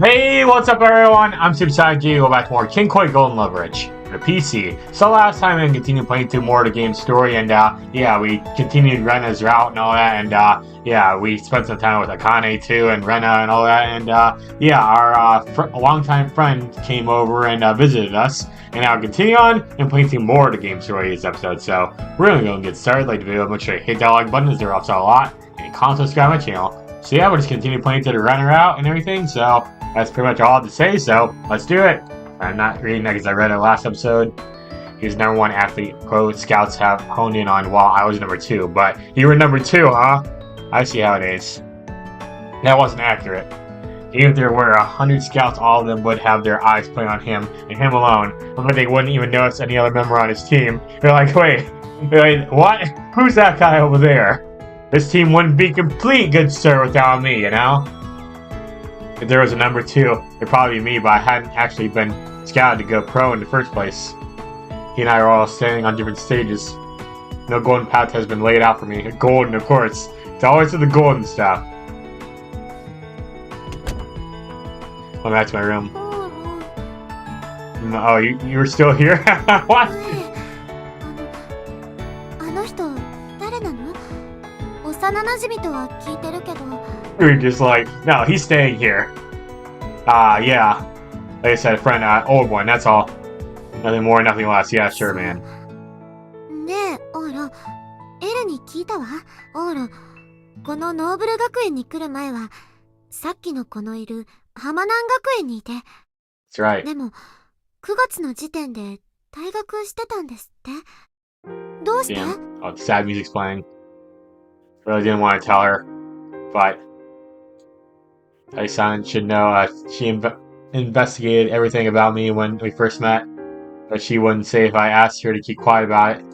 Hey, what's up everyone? I'm SuperSonicJB. Go back to more Kinkoi Golden Loveriche for the PC. So last time we continued playing through more of the game's story, and yeah, we continued Reina's route and all that, and yeah, we spent some time with Akane too, and Reina and all that, and yeah, our longtime friend came over and visited us, and now continue on and playing through more of the game's story this episode. So we're gonna go and get started. Like the video, make sure you hit that like button, as there helps out a lot, and comment, subscribe to my channel. So yeah, we'll just continue playing through the Reina route and everything. So that's pretty much all I have to say, so let's do it. I'm not reading that because I read it last episode. He was #1 athlete pro scouts have honed in on while I was #2. But you were #2, huh? I see how it is. That wasn't accurate. Even if there were 100 scouts, all of them would have their eyes put on him and him alone. But they wouldn't even notice any other member on his team. They're like, wait, what? Who's that guy over there? This team wouldn't be complete, good sir, without me, you know? If there was a #2, it'd probably be me, but I hadn't actually been scouted to go pro in the first place. He and I are all standing on different stages. No golden path has been laid out for me. Golden, of course. It's always the golden stuff. Well, that's my room. Oh, you were still here? What? We were just like, no, he's staying here. Yeah. Like I said, a friend, old one, that's all. Nothing more, nothing less. Yeah, sure, man. ねえ、オーロ、エルに聞いたわ。オーロ、このノーブル学園に来る前は、さっきの子のいる浜南学園にいて。That's right. でも、9月の時点で退学してたんですって。どうして？ Oh, the sad music's playing. Really didn't want to tell her, but Tai-san should know. She investigated everything about me when we first met, but she wouldn't say if I asked her to keep quiet about it.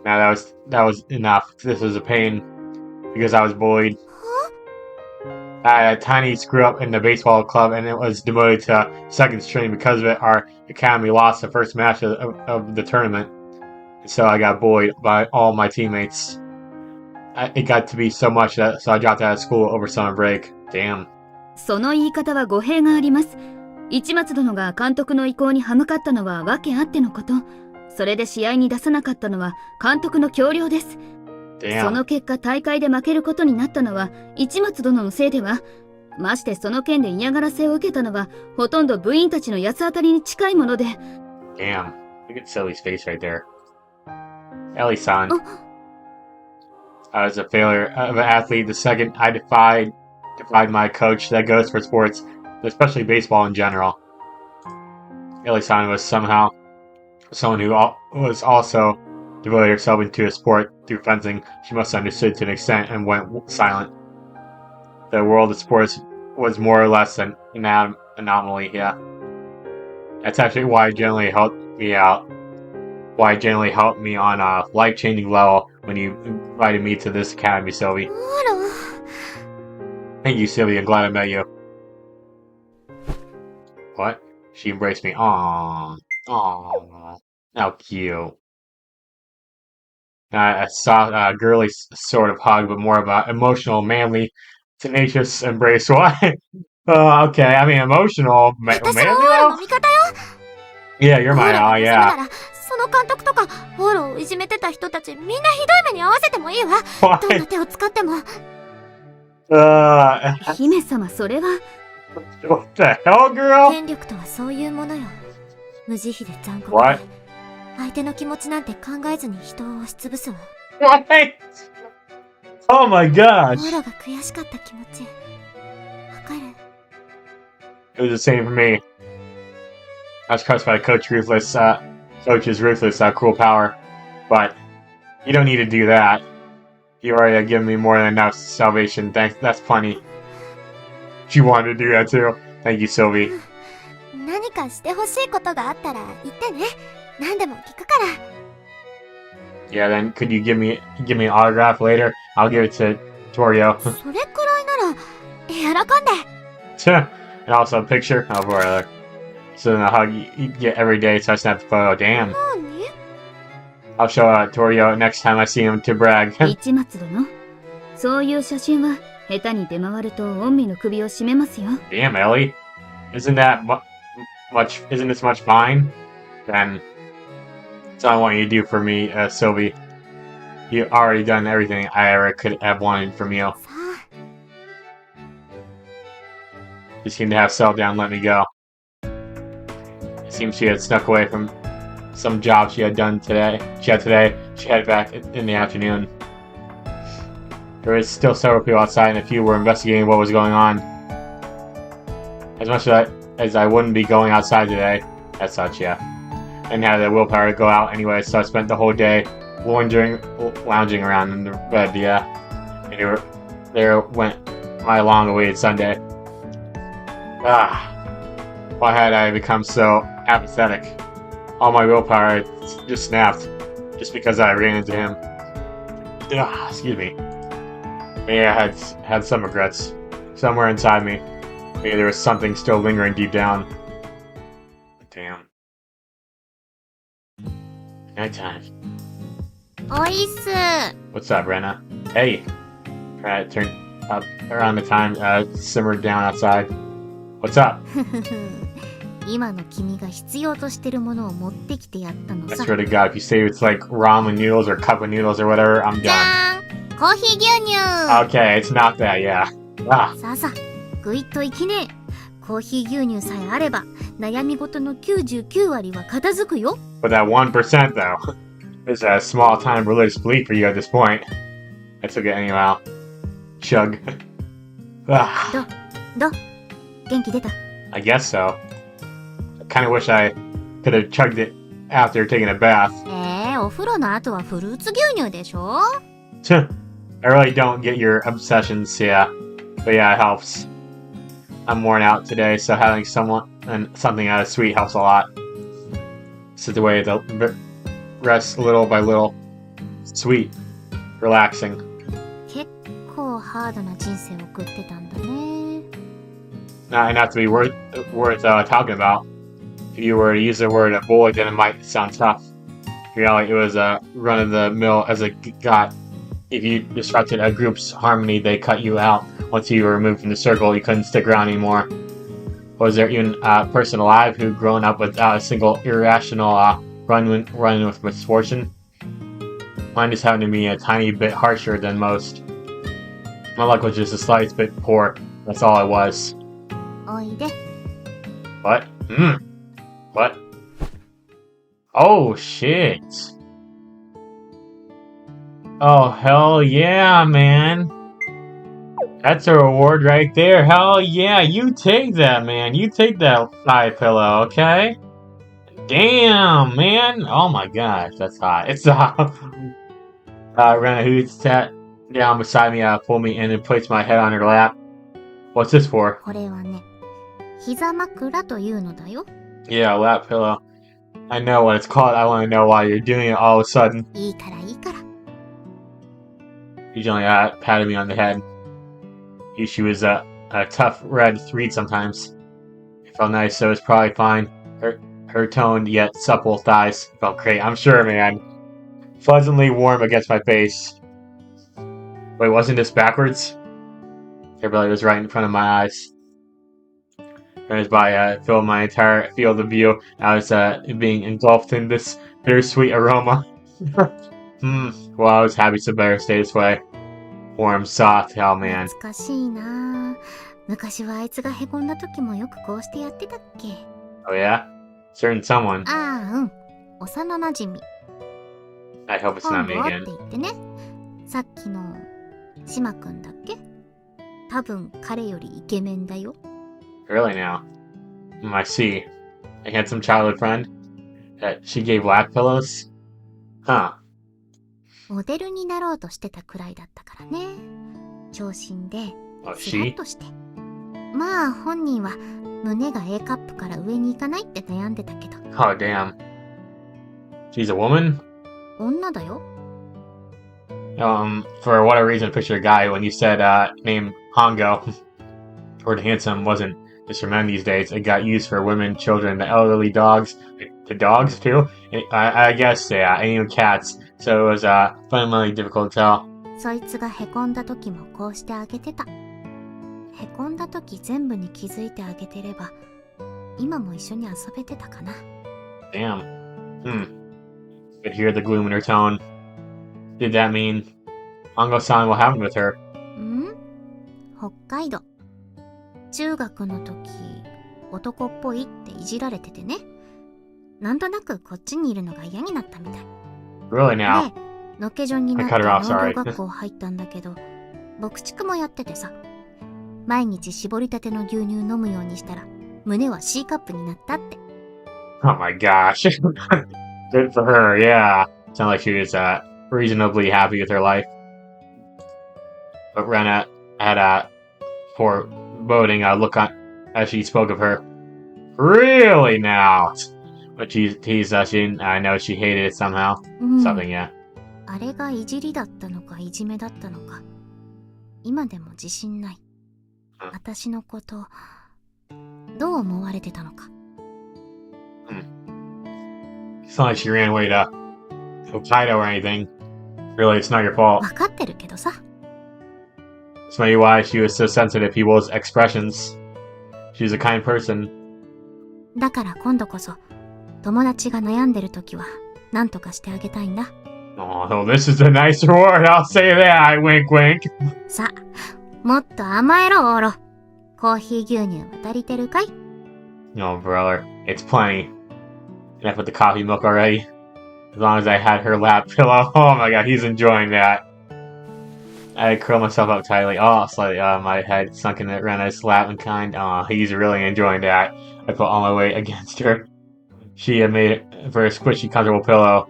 Now that was enough. This was a pain because I was bullied. Huh? I had a tiny screw up in the baseball club, and it was demoted to second string. Because of it, our academy lost the first match of the tournament, so I got bullied by all my teammates. It got to be so much that so I dropped out of school over summer break. Damn. その言い方は語弊があります。市松殿が監督の意向に歯向かったのは訳あってのこと。それで試合に出さなかったのは監督の強量です。その結果大会で負けることになったのは市松殿のせいでは。ましてその件で嫌がらせを受けたのはほとんど部員たちの八つ当たりに近いもので。Damn. Look at Silly's face right there. Ellie-san. I was a failure of an athlete. The second I defied my coach. That goes for sports, especially baseball in general. Ellie-san was somehow someone who was also devoted herself into a sport through fencing. She must have understood to an extent and went silent. The world of sports was more or less an anomaly, yeah. That's actually why it generally helped me out. Why it generally helped me on a life-changing level when you invited me to this academy, Sylvie. Thank you, Sylvie. I'm glad I met you. What? She embraced me. Aww. Aww. How cute. A soft, girly sort of hug, but more of a emotional, manly, tenacious embrace. What? Okay. I mean, emotional. Manly, though? Yeah, you're my yeah. その監督とか、オーロをいじめてた人たち、みんなひどい目に遭わせてもいいわ。どんな手を使っても。姫様、それは。What the hell, girl? 権力とはそういうものよ。無慈悲で残酷で。相手の気持ちなんて考えずに人を押しつぶすわ。What? Oh my gosh. オーロが悔しかった気持ち。わかる。It was the same for me. I was crushed by Coach's ruthless, cruel power. But you don't need to do that. You already have given me more than enough salvation. Thanks. That's plenty. She wanted to do that too. Thank you, Sylvie. 何かしてほしいことがあったら言ってね。何でも聞くから。Yeah, then could you give me an autograph later? I'll give it to Torio. それくらいなら喜んで。And also a picture. Oh, boy. So then a hug you get every day, so I snapped the photo. Damn. 何？ I'll show Torio next time I see him to brag. 市松殿、そういう写真は下手に出回ると御身の首を絞めますよ。Damn, Ellie. Isn't this much fine? Then that's all I want you to do for me, Sylvie. You already done everything I ever could have wanted from you. さあ、 She seemed to have settled down and let me go. It seems she had snuck away from some job she had today. She headed back in the afternoon. There was still several people outside and a few were investigating what was going on. As much as I wouldn't be going outside today, as such, yeah. And had the willpower to go out anyway, so I spent the whole day lounging around in the bed, yeah. And there went my long-awaited Sunday. Why had I become so apathetic? All my willpower just snapped, just because I ran into him. Excuse me. Maybe I had some regrets. Somewhere inside me. Maybe there was something still lingering deep down. Damn. Nighttime. おいっす。 What's up, Reina? Hey! Try to turn up around the time, simmered down outside. What's up? 今の君が必要としてるものを持ってきてやったの I さ。 swear to God, if you say it's like ramen noodles or cup of noodles or whatever, I'm じ done. ゃーん、コーヒー牛乳。 Okay, it's not that, yeah. さあさあ、ぐいっといきねえ。コーヒー牛乳さえあれば、悩み事の99割は片付くよ。 But that 1% though, is a small time religious belief for you at this point. I took it anyhow. Chug. ど元気出た？ I guess so. I kinda wish I could have chugged it after taking a bath. お風呂の後はフルーツ牛乳でしょ？ I really don't get your obsessions, yeah. But yeah, it helps. I'm worn out today, so having something sweet helps a lot. It's the way to rest little by little. Sweet. Relaxing. 結構ハードな人生を送ってたんだね。Not enough to be worth talking about. If you were to use the word bully, then it might sound tough. In reality, it was run-of-the-mill as it got. If you disrupted a group's harmony, they cut you out. Once you were removed from the circle, you couldn't stick around anymore. Was there even a person alive who'd grown up without a single irrational run with misfortune? Mine just happened to be a tiny bit harsher than most. My luck was just a slight bit poor. That's all it was. おいで。 What? What? Oh, shit. Oh, hell yeah, man. That's a reward right there. Hell yeah, you take that, man. You take that thigh pillow, okay? Damn, man. Oh my gosh, that's hot. It's hot. Reina, who sat down beside me, pulled me in and placed my head on her lap. What's this for? これはね、膝枕というのだよ。 Yeah, lap pillow. I know what it's called. I want to know why you're doing it all of a sudden. いいからいいから。 She only patted me on the head. She was a tough red to read sometimes. It felt nice, so it was probably fine. Her toned yet supple thighs felt great. I'm sure, man. Pleasantly warm against my face. Wait, wasn't this backwards? Her belly was right in front of my eyes. As by filled my entire field of view. I was being engulfed in this bittersweet aroma. Well, I was happy to better stay this way. Warm, soft, hell man. 懐かしいな。昔はあいつがへこんだ時もよくこうしてやってたっけ？ Oh yeah? Certain someone. ああ、うん。幼馴染。 I hope it's not me 今度 again. って言ってね。さっきの島くんだっけ？多分彼よりイケメンだよ。 Really now? I see. A handsome childhood friend? That she gave lap pillows? Huh. モデルになろうとしてたくらいだったからね。長身で、 Oh, スラッ she? として。まあ本人は胸が A カップから上に行かないって悩んでたけど。 Oh, damn. She's a woman? 女だよ。 For whatever reason, I pictured a guy when you said, named Hongo. Or handsome wasn't just for men these days. It got used for women, children, the elderly, dogs. The dogs, too? I guess, yeah, and even cats. So it was, fundamentally difficult to tell. そいつがへこんだ時もこうしてあげてた。へこんだ時全部に気づいてあげてれば、今も一緒に遊べてたかな。Damn. Could hear the gloom in her tone. Did that mean Ango-san, what happened with her? 北海道。中学の時、男っぽいっていじられててね。なんとなくこっちにいるのが嫌になったみたい。Really now? で、のけじょんになって農業学校入ったんだけど、牧畜もやっててさ。毎日絞りたての牛乳飲むようにしたら、胸は C カップになったって。Oh my gosh. Good for her, yeah. Sounds like she was reasonably happy with her life. But Reina had a foreboding look on as she spoke of her. Really now? But she didn't, I know she hated it somehow. Something, yeah. あれがいじりだったのかいじめだったのか。今でも自信ない。私のこと、どう思われてたのか。It's not like she ran away to Hokkaido or anything. Really, it's not your fault. わかってるけどさ。It's maybe why she was so sensitive to people's expressions. She's a kind person. だから今度こそ、友達が悩んでるときは、何とかしてあげたいんだ。Oh, this is a nice reward, I'll say that, wink wink. さあ、もっと甘えろ、オロ。コーヒー牛乳は足りてるかい？ No, brother, it's plenty. And I put the coffee milk already. As long as I had her lap pillow. Oh my god, he's enjoying that. I curl myself up tightly. Oh, slightly. My head sunk in Rena's lap and kind. Oh, he's really enjoying that. I put all my weight against her. She had made it a very squishy, comfortable pillow.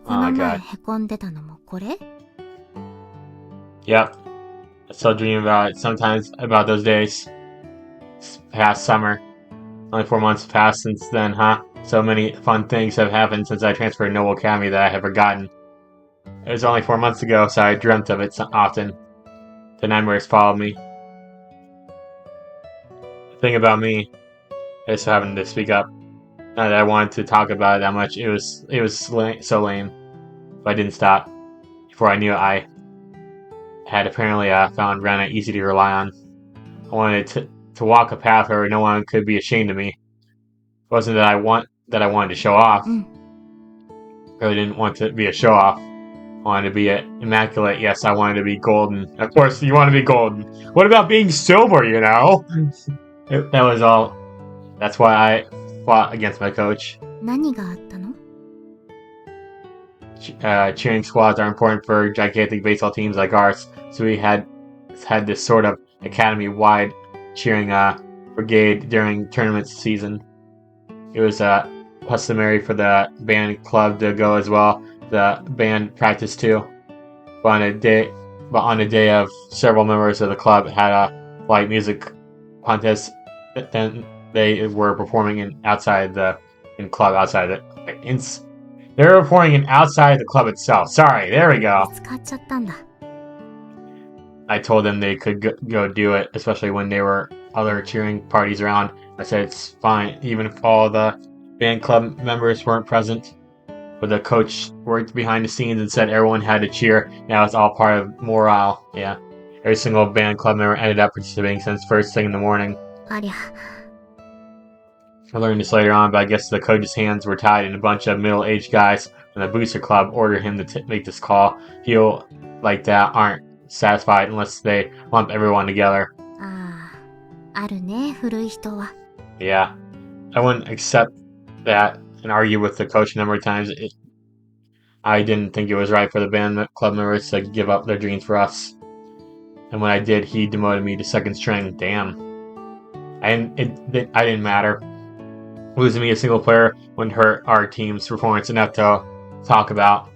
この前へこんでたのもこれ？ Yep. I still dream about it sometimes, about those days. Past summer. Only 4 months passed since then, huh? So many fun things have happened since I transferred to Noble Academy that I have forgotten. It was only 4 months ago, so I dreamt of it so often. The nightmares followed me. The thing about me, I just happened to speak up. Not that I wanted to talk about it that much. It was so lame. But I didn't stop. Before I knew it, I had apparently found Reina easy to rely on. I wanted to walk a path where no one could be ashamed of me. It wasn't that I wanted to show off. I really didn't want to be a show off. I wanted to be immaculate. Yes, I wanted to be golden. Of course, you want to be golden. What about being silver, you know? That was all. That's why I fought against my coach. 何があったの？ Cheering squads are important for gigantic baseball teams like ours, so we had this sort of academy-wide cheering brigade during tournament season. It was customary for the band club to go as well. The band practiced too. But on a day of several members of the club had a light music contest, then they were performing outside the club itself. Sorry, there we go. 使っちゃったんだ。 I told them they could go do it, especially when there were other cheering parties around. I said it's fine, even if all the band club members weren't present. But the coach worked behind the scenes and said everyone had to cheer. Now it's all part of morale. Yeah. Every single band club member ended up participating since first thing in the morning. ありゃ。 I learned this later on, but I guess the coach's hands were tied and a bunch of middle-aged guys from the booster club ordered him to make this call. People like that aren't satisfied unless they lump everyone together. ああ、あるね、古い人は。 Yeah. I wouldn't accept that and argue with the coach a number of times. I didn't think it was right for the band club members to give up their dreams for us. And when I did, he demoted me to second string. Damn. I didn't matter. Losing me a single player wouldn't hurt our team's performance enough to talk about.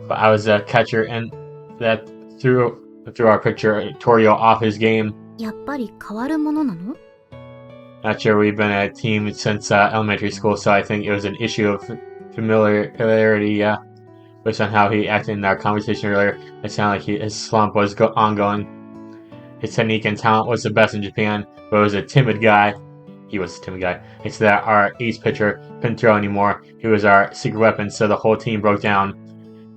But I was a catcher, and that threw our pitcher Torio off his game. やっぱり変わるものなの？ Not sure, we've been a team since elementary school, so I think it was an issue of familiarity. Based on how he acted in our conversation earlier, it sounded like his slump was ongoing. His technique and talent was the best in Japan, but he was a timid guy. It's that our ace pitcher couldn't throw anymore. He was our secret weapon, so the whole team broke down.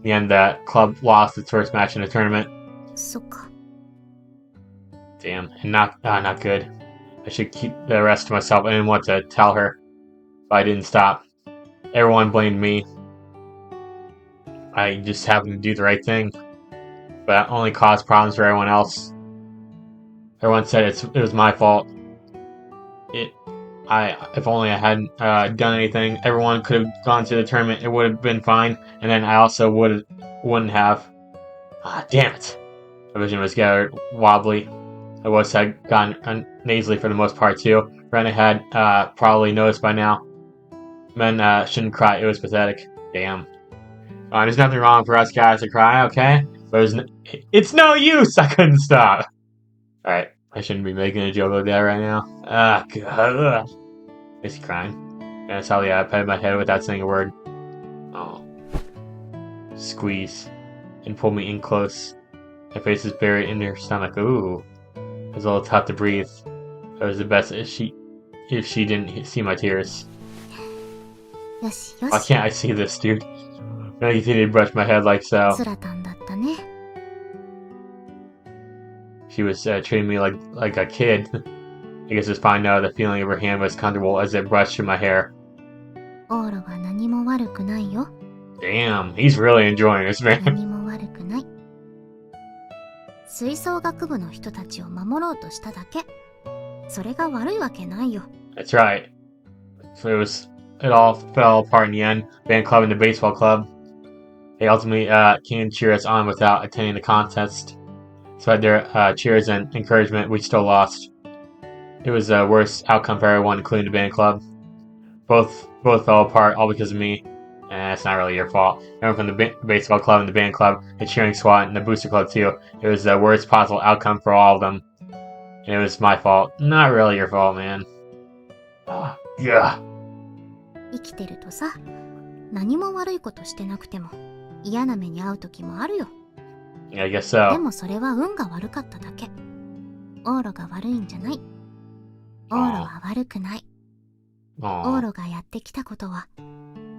In the end, the club lost its first match in the tournament. そっか。 Damn, and not good. I should keep the rest to myself. I didn't want to tell her, but I didn't stop. Everyone blamed me. I just happened to do the right thing, but I only caused problems for everyone else. Everyone said it was my fault. If only I hadn't done anything, everyone could have gone to the tournament. It would have been fine, and then I also wouldn't have. Damn it! My vision was gathered wobbly. My voice had gone nasally for the most part too. Reina had probably noticed by now. Men shouldn't cry. It was pathetic. Damn. There's nothing wrong for us guys to cry, okay? But it's no use. I couldn't stop. All right, I shouldn't be making a joke like that right now. God. Is he crying? That's how I patted my head without saying a word. Oh. Squeeze and pull me in close. My face is buried in her stomach. Ooh. It was a little tough to breathe. It was the best if she didn't see my tears. よしよ Why し。 can't I see this, dude? I continue to brush my head like so. つらたんだったね。 She was treating me like a kid. I guess it's fine now. The feeling of her hand was comfortable as it brushed through my hair. オーロは何も悪くないよ。 Damn, he's really enjoying this, man. 何も悪くない。吹奏楽部の人たちを守ろうとしただけ。それが悪いわけないよ。 That's right. So it all fell apart in the end. Band club and the baseball club. They ultimately came to cheer us on without attending the contest. Despite their cheers and encouragement, we still lost. It was the worst outcome for everyone, including the band club. Both fell apart, all because of me. And it's not really your fault. Everyone from the baseball club and the band club, the cheering squad, and the booster club too. It was the worst possible outcome for all of them. And it was my fault. Not really your fault, man. Yeah. 生きてるとさ、何も悪いことしてなくても嫌な目に遭う時もあるよ。 Yeah, I guess で so. もそれは運が悪かっただけ。オーロが悪いんじゃない。オーロは悪くない。オー Aw. ロがやってきたことは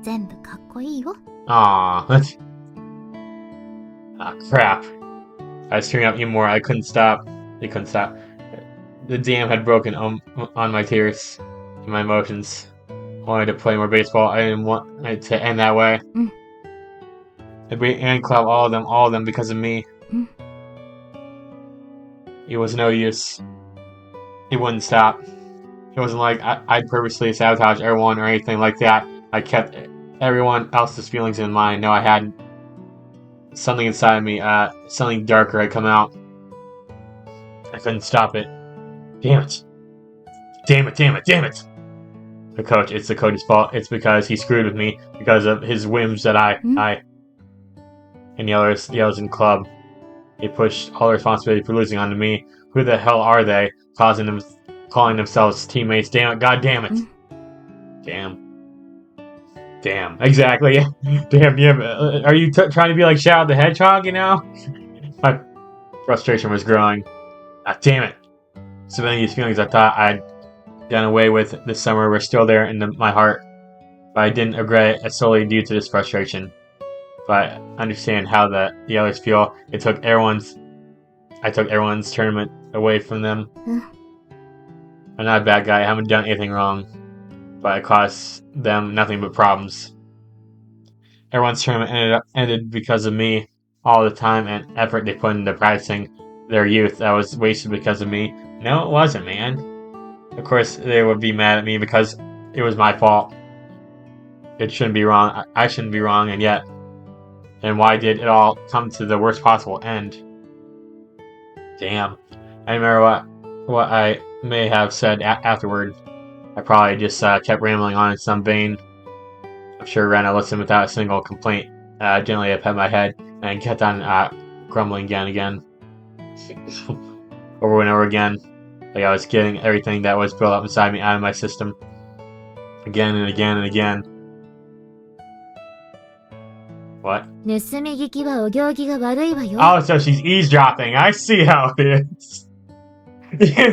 全部かっこいいよ。 Aw. Crap. I was tearing up even more. I couldn't stop. They couldn't stop. The dam had broken on my tears and my emotions. I wanted to play more baseball. I didn't want it to end that way. The band club, all of them because of me. It was no use. It wouldn't stop. It wasn't like I'd purposely sabotage everyone or anything like that. I kept everyone else's feelings in mind. No, I hadn't. Something inside of me, something darker had come out. I couldn't stop it. Damn it. Damn it, damn it, damn it! It's the coach's fault. It's because he screwed with me because of his whims that I and the others in the club. They pushed all the responsibility for losing onto me. Who the hell are they? Calling themselves teammates. Damn it, god damn it. Damn. Exactly. Damn, yeah. Are you trying to be like Shadow the Hedgehog, you know? My frustration was growing. Damn it. So many of these feelings I thought I'd done away with this summer were still there in my heart. But I didn't regret it solely due to this frustration. But I understand how the others feel. I took everyone's tournament away from them. I'm not a bad guy. I haven't done anything wrong. But it caused them nothing but problems. Everyone's tournament ended because of me. All the time and effort they put into practicing their youth that was wasted because of me. No, it wasn't, man. Of course, they would be mad at me because it was my fault. It shouldn't be wrong. I shouldn't be wrong, and yet. And why did it all come to the worst possible end? Damn. I remember what I may have said afterward. I probably just kept rambling on in some vein. I'm sure Reina listened without a single complaint. Gently I pet my head and kept on grumbling again. Over and over again. Like I was getting everything that was built up inside me out of my system. Again and again and again. What? 盗み聞きはお行儀が悪いわよ。 Oh, so she's eavesdropping. I see how it is.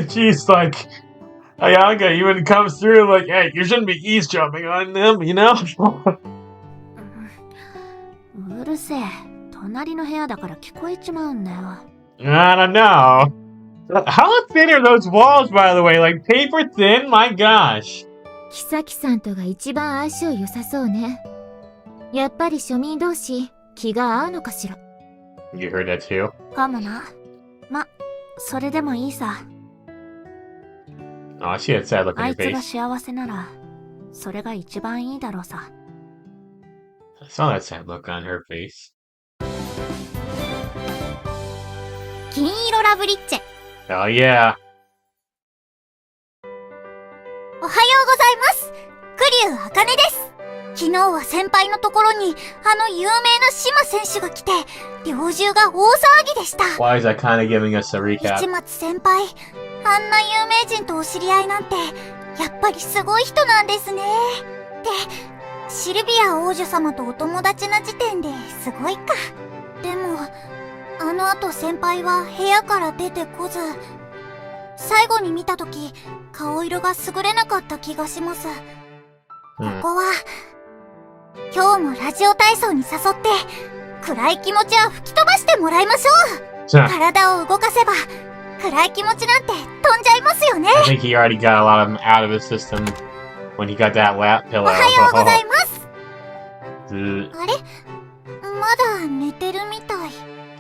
She's like, Ayanga even comes through like, hey, you shouldn't be eavesdropping on them, you know? うるせえ。隣の部屋だから聞こえちまうんだよ。I don't know. How thin are those walls, by the way? Like paper thin? My gosh. キサキさんとが一番相性良さそうね。やっぱり庶民同士、気が合うのかしら。You heard that too? かもな。ま、それでもいいさ。Oh, she had sad look あ on い your つが face. 幸せなら、それが一番いいだろうさ。I saw that sad look on her face. 金色ラブリッチェ。Oh yeah. おはようございます。栗生茜です。昨日は先輩のところに、あの有名な島選手が来て、猟銃が大騒ぎでした。Why is that kind of giving us a 市 recap? 松先輩、あんな有名人とお知り合いなんて、やっぱりすごい人なんですね。で、シルビア王女様とお友達な時点ですごいか。でも、あの後先輩は部屋から出てこず、最後に見たとき、顔色が優れなかった気がします。ここは、今日もラジオ体操に誘って、暗い気持ちは吹き飛ばしてもらいましょう。体を動かせば、暗い気持ちなんて飛んじゃいますよね。I think he already got a lot of them out of his system when he got that lap pillow. おはようございます。Ugh. あれ？まだ寝てるみたい。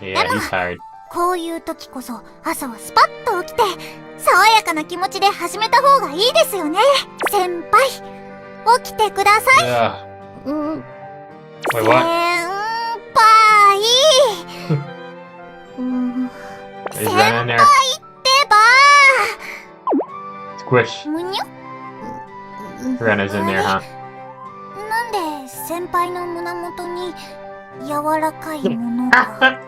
Yeah, he's tired. こういう時こそ朝はスパッと起きて爽やかな気持ちで始めた方がいいですよね。先輩、起きてください。Wait, what? 先輩先 Is 輩 Reina in っ there? てば Squish. むにょ Reina's in there, huh? なんで先輩の胸元に柔らかいものが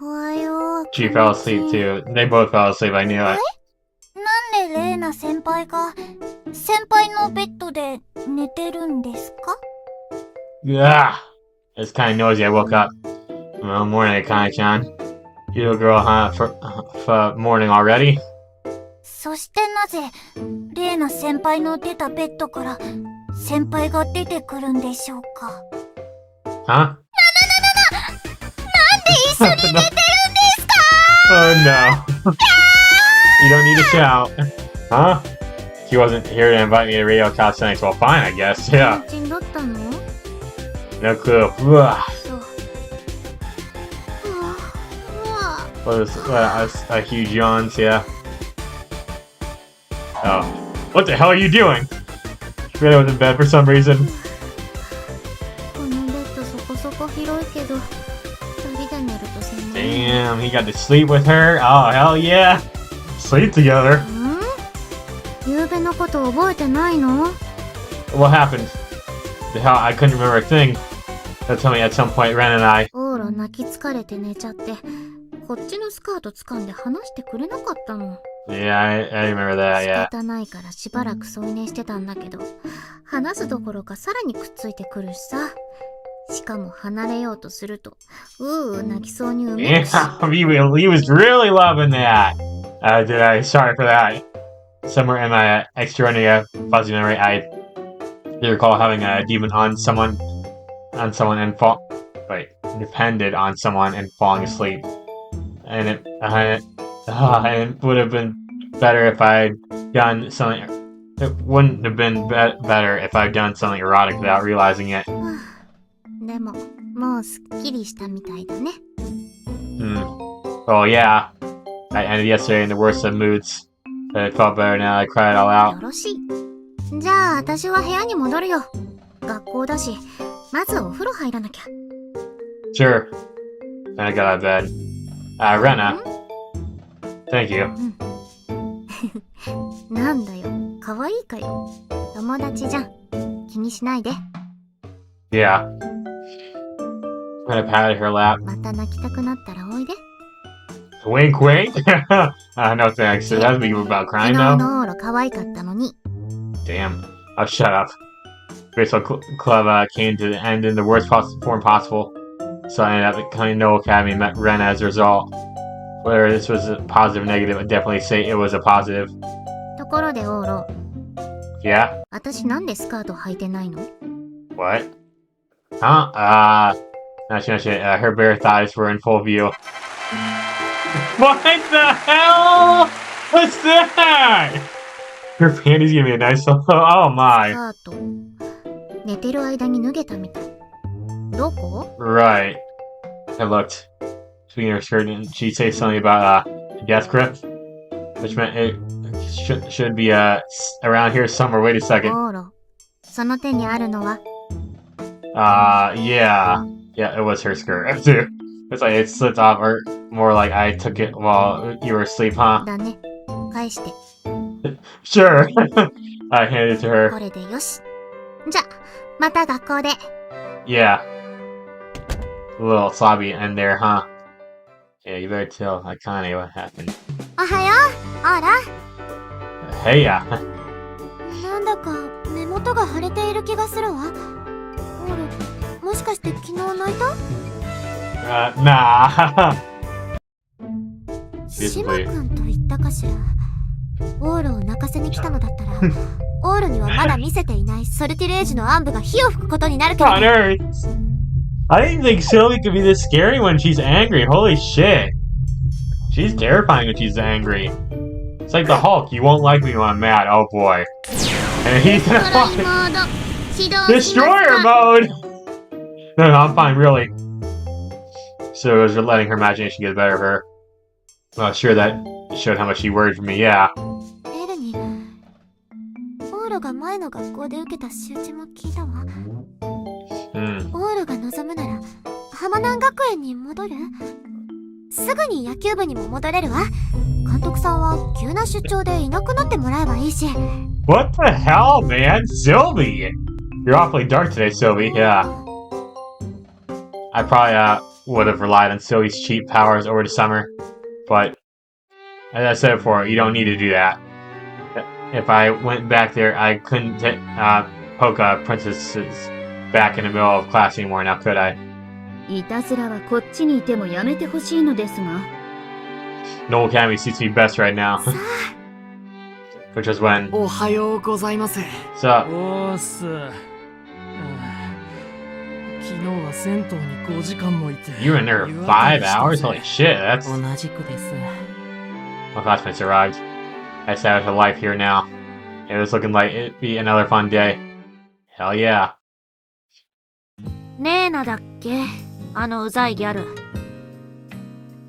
おはよう。 She fell asleep too. They both fell asleep, I knew it. なんでレイナ先輩が先輩のベッドで寝てるんですか？ Ugh. It's kind of noisy. I woke up. Well, morning, Akane-chan. You little girl, huh? For morning already? そしてなぜレイナ先輩の出たベッドから先輩が出てくるんでしょうか？ Huh? なんで一緒に寝てるんですか？ Oh no. You don't need to shout. Huh? She wasn't here to invite me to radio cast tonight, so fine, I guess. Yeah. ちんだったの？ No clue. Ugh. そう。A huge yawns, yeah. Oh. What the hell are you doing? Reina was in bed for some reason. このベッドそこそこ広いけど、二人で寝ると狭い。 Damn, he got to sleep with her? Oh, hell yeah. Sleep together. 夕べのこと覚えてないの？ What happened? The hell, I couldn't remember a thing. They'll tell me at some point, Ren and I. オーラ泣き疲れて寝ちゃって、こっちのスカート掴んで離してくれなかったの。 Yeah, I remember that, 仕 yeah. 方ないからしばらく添い寝してたんだけど、話すどころかさらにくっついてくるしさ。しかも離れようとすると、泣きそうにうめくし。 Yeah, he was really loving that. Sorry for that. Somewhere in my extraordinary fuzzy memory, I recall having a demon on someone and depended on someone and falling asleep. And it would have been better if I'd done something. It wouldn't have been better if I'd done something erotic without realizing it. でも、もうすっきりしたみたいだね。Oh yeah. I ended yesterday in the worst of moods. But it felt better now. I cried all よ out. ろしい。じゃあ、私は部屋に戻るよ。学校だし、まずお風呂入らなきゃ。 Sure. Then I got out of bed. Reina. Thank you. なんだよ、可愛いかよ。友達じゃん。気にしないで。 Yeah. And I patted her lap. また泣きたくなったらおいで。 Wink, wink. No thanks. It doesn't be about 昨 crying 日 though. のオーラ可愛かったのに。 Damn. Oh, shut up. Baseball Club came to the end in the worst form possible. So I ended up becoming No Academy and met Reina as a result. Whether this was a positive or negative, I'd definitely say it was a positive. ところでオーロ、 Yeah? 私なんでスカート履いてないの？ What? Huh? Not shit. Her bare thighs were in full view. What the hell? What's that? Her panties give me a nice. Oh my. スカート寝てる間に脱げたみたい。どこ？ Right. I looked between her skirt and she said something about death grip, which meant it should be around here somewhere. Wait a second. オーロ。その手にあるのは？ Yeah, it was her skirt too. It's like it slipped off, or more like I took it while you were asleep, huh? だね。返して。 Sure. I handed it to her. これでよし。じゃ、また学校で。 Yeah. A little slobby in there, huh? Yeah, you better tell Akane what happened. おはよう、オーラ。 Hey, yeah. なんだか目元が腫れている気がするわ。オーラ、もしかして昨日泣いた？ Nah. シマ君と言ったかしら。オーラを泣かせに来たのだったら、オーラにはまだ見せていないソルティレージの暗部が火を吹くことになるけど。 On Earth. I didn't think Sylvie could be this scary when she's angry. Holy shit. She's terrifying when she's angry. It's like the Hulk. You won't like me when I'm mad. Oh boy. And he's gonna Destroyer mode! No, I'm fine, really. So it was letting her imagination get the better of her. Well, sure, that showed how much she worried for me, yeah. エルに、オーラが前の学校で受けた仕打ちも聞いたわ。オーラが望むなら、浜南学園に戻る？すぐに野球部にも戻れるわ。監督さんは急な出張でいなくなってもらえばいいし。What the hell, man? Sylvie! You're awfully dark today, Sylvie, yeah. I probably would have relied on Sylvie's cheap powers over the summer. But, as I said before, you don't need to do that. If I went back there, I couldn't poke a princess's back in the middle of class anymore, now could I? いたずらはこっちにいてもやめてほしいのですが。No Academy suits me best right now. Which was when... おはようございます。 What's up? おーす。昨日は銭湯に5時間もいて。You were in there 5 hours? Holy shit, that's... 同じくです。 My classmates arrived. I sat with her life here now. It was looking like it'd be another fun day. Hell yeah. レーナだっけ？あのうざいギャル。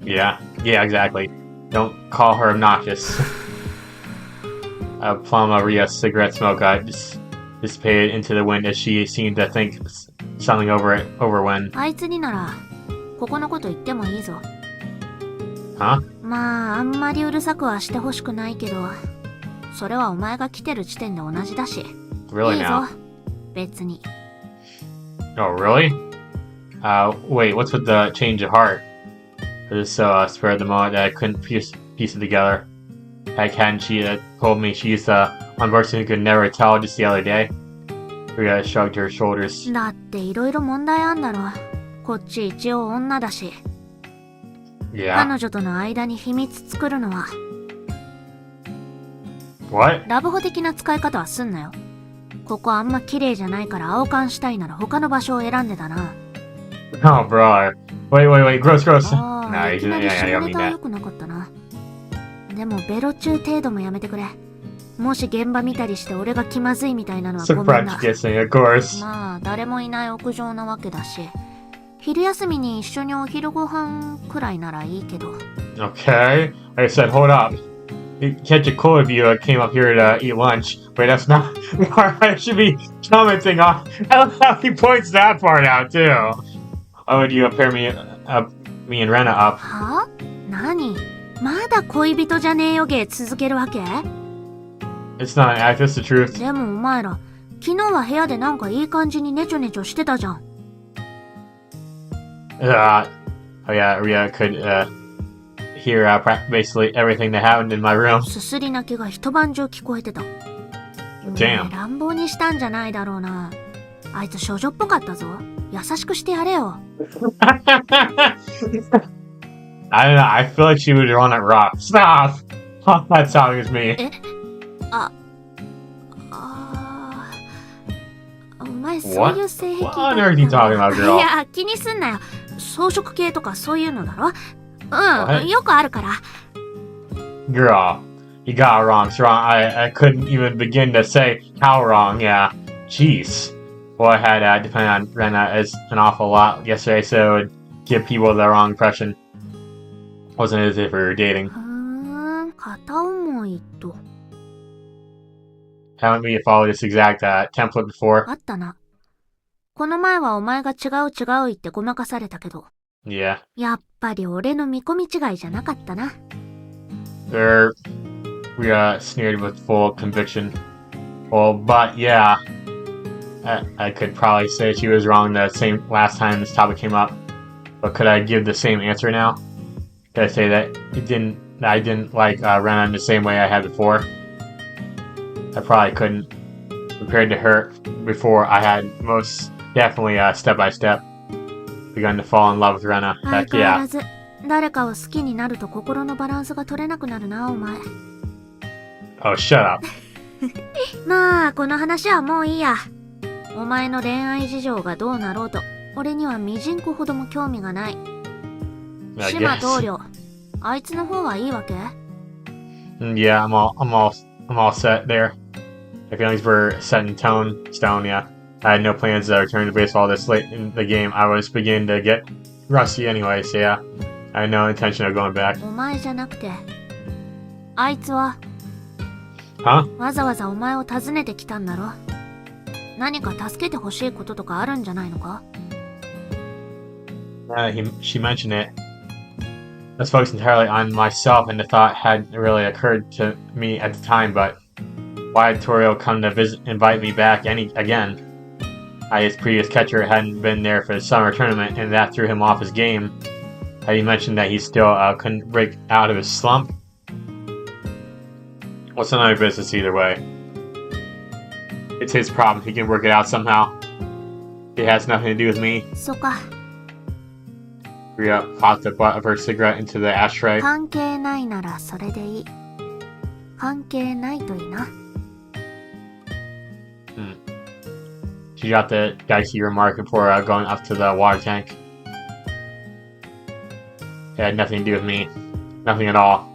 Yeah, exactly. Don't call her obnoxious. Plum Maria's cigarette smoke dissipated into the wind as she seemed to think something over when... あいつになら、ここのこと言ってもいいぞ。 Huh? まあ、あんまりうるさくはしてほしくないけど、それはお前が来てる時点で同じだし。 Really いいぞ now? 別に。 Oh, really? Wait, what's with the change of heart? I was so spur of the moment that I couldn't piece it together. Like, hadn't she told me she's one person who could never tell just the other day? Ria shrugged her shoulders. だっていろいろ問題あんだろ。こっち一応女だし。 Yeah. 彼女との間に秘密作るのは。 What? ラブホ的な使い方はすんなよ。ここあんま綺麗じゃないから青缶したいなら他の場所を選んでだな。 Oh, bro. Wait. Gross. あ Nah, あ、い you きなり yeah, 下 you don't ネ mean タは that. 良くなかったな。でもベロ中程度もやめてくれ。もし現場見たりして俺が気まずいみたいなのは So ごめん French だ。 kissing, of course. まあ誰もいない屋上なわけだし、昼休みに一緒にお昼ご飯くらいならいいけど。 Okay. Like I said, hold up. It'd catch it cool if you came up here to eat lunch. Wait, that's not the part I should be commenting on. I love how he points that part out, too. Why would you pair me and Reina up? はぁ？何？まだ恋人じゃねえよ芸続けるわけ？ It's not an act, it's the truth. でもお前ら、昨日は部屋でなんかいい感じにネチョネチョしてたじゃん。Oh yeah, Ria could hear basically everything that happened in my room. すすり泣きが一晩中聞こえてた。お前 Damn. 乱暴にしたんじゃないだろうな。あいつ少女っぽかったぞ。優しくしてやれよ。I don't know, I feel like she would run it rough. Stop! That sounding is me. え？あ、あー、前そういう性癖 What on earth are you talking about, い girl? や、気にすんなよ。草食系とかそういうのだろ。What? よくあるから。Girl, you got it wrong. It's wrong. I couldn't even begin to say how wrong. Yeah. Jeez. Well, I had depended on Reina as an awful lot yesterday, so it would give people the wrong impression. Wasn't as if we were dating. 片思いと。Haven't we followed this exact template before? あったな。この前はお前が違う言ってごまかされたけど。Yeah. やっぱり俺の見込み違いじゃなかったな。We sneered with full conviction. Well, but yeah. I could probably say she was wrong the same last time this topic came up. But could I give the same answer now? Could I say that I didn't like Reina in the same way I had before? I probably couldn't. Compared to her before, I had most definitely step by step begun to fall in love with Reina. 相変わ Yeah. らず、誰かを好きになると心のバランスが取れなくなるな、お前。Oh, shut up. まあ、この話はもういいや。お前の恋愛事情がどうなろうと、俺にはミジンコほども興味がない。 I 島 guess. 棟梁、あいつの方はいいわけ？ Yeah, I'm all set there. My feelings were set in stone, yeah. I had no plans to return to baseball this late in the game. I was beginning to get rusty anyway, so yeah. I had no intention of going back. お前じゃなくて、あいつは Huh? わざわざお前を訪ねてきたんだろ。何か助けてほしいこととかあるんじゃないのか？ She mentioned it. I was focused entirely on myself, and the thought hadn't really occurred to me at the time, but why had Torio come to invite me back again? His previous catcher hadn't been there for the summer tournament, and that threw him off his game. Had he mentioned that he still couldn't break out of his slump? What's none of your business either way. It's his problem. He can work it out somehow. It has nothing to do with me. そっか、 Rhea popped the butt of her cigarette into the ashtray. 関係ないならそれでいい。関係ないといいな。She dropped the dicey remark before going up to the water tank. It had nothing to do with me. Nothing at all.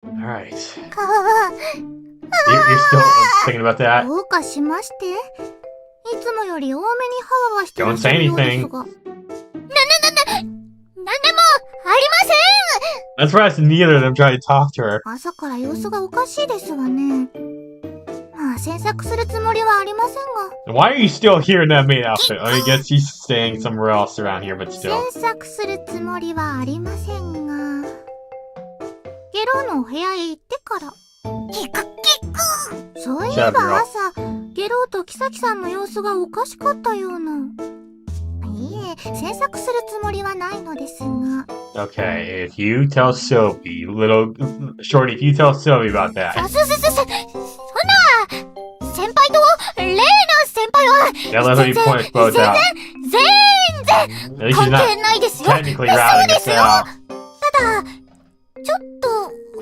Alright. You're still thinking about that? どうかしまして。いつもより多めにハワワしてら Don't っしゃ say るようです anything. が。なんでもありません。 That's why neither of them tried to talk to her. 朝から様子がおかしいですわね。まあ、詮索するつもりはありませんが。 Why are you still here in that maid outfit? I guess she's staying somewhere else around here, but still. 詮索するつもりはありませんが。ゲロのお部屋へ行ってから。キクキク。そういえば朝、ゲロとキサキさんの様子がおかしかったような。いいえ、詮索するつもりはないのですが。 Okay, if you tell Sylvie, little shorty, if you tell Sylvie about that. そんな、先輩とレイナ先輩は、 Yeah, let me point both out. 全然 At least 関 she's not 係ないですよ。 technically routing us out. ただ、ちょっと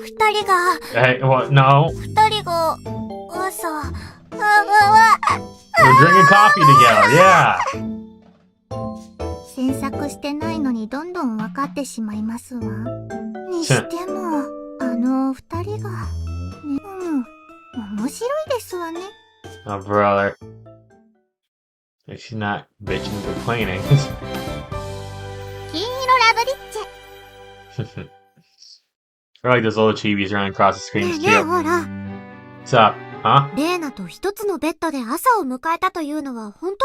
二人が Hey, what? No. 二人が朝 We're drinking coffee together, yeah. 詮索してないのにどんどん分かってしまいますわ。にしても二人がね、面白いですわね。 Oh, brother. She's not bitching, complaining. 金色ラブリッチ I like those little chibis running across the screen ねえ too. ほら、 What's up? Huh? レイナと一つのベッドで朝を迎えたというのは本当？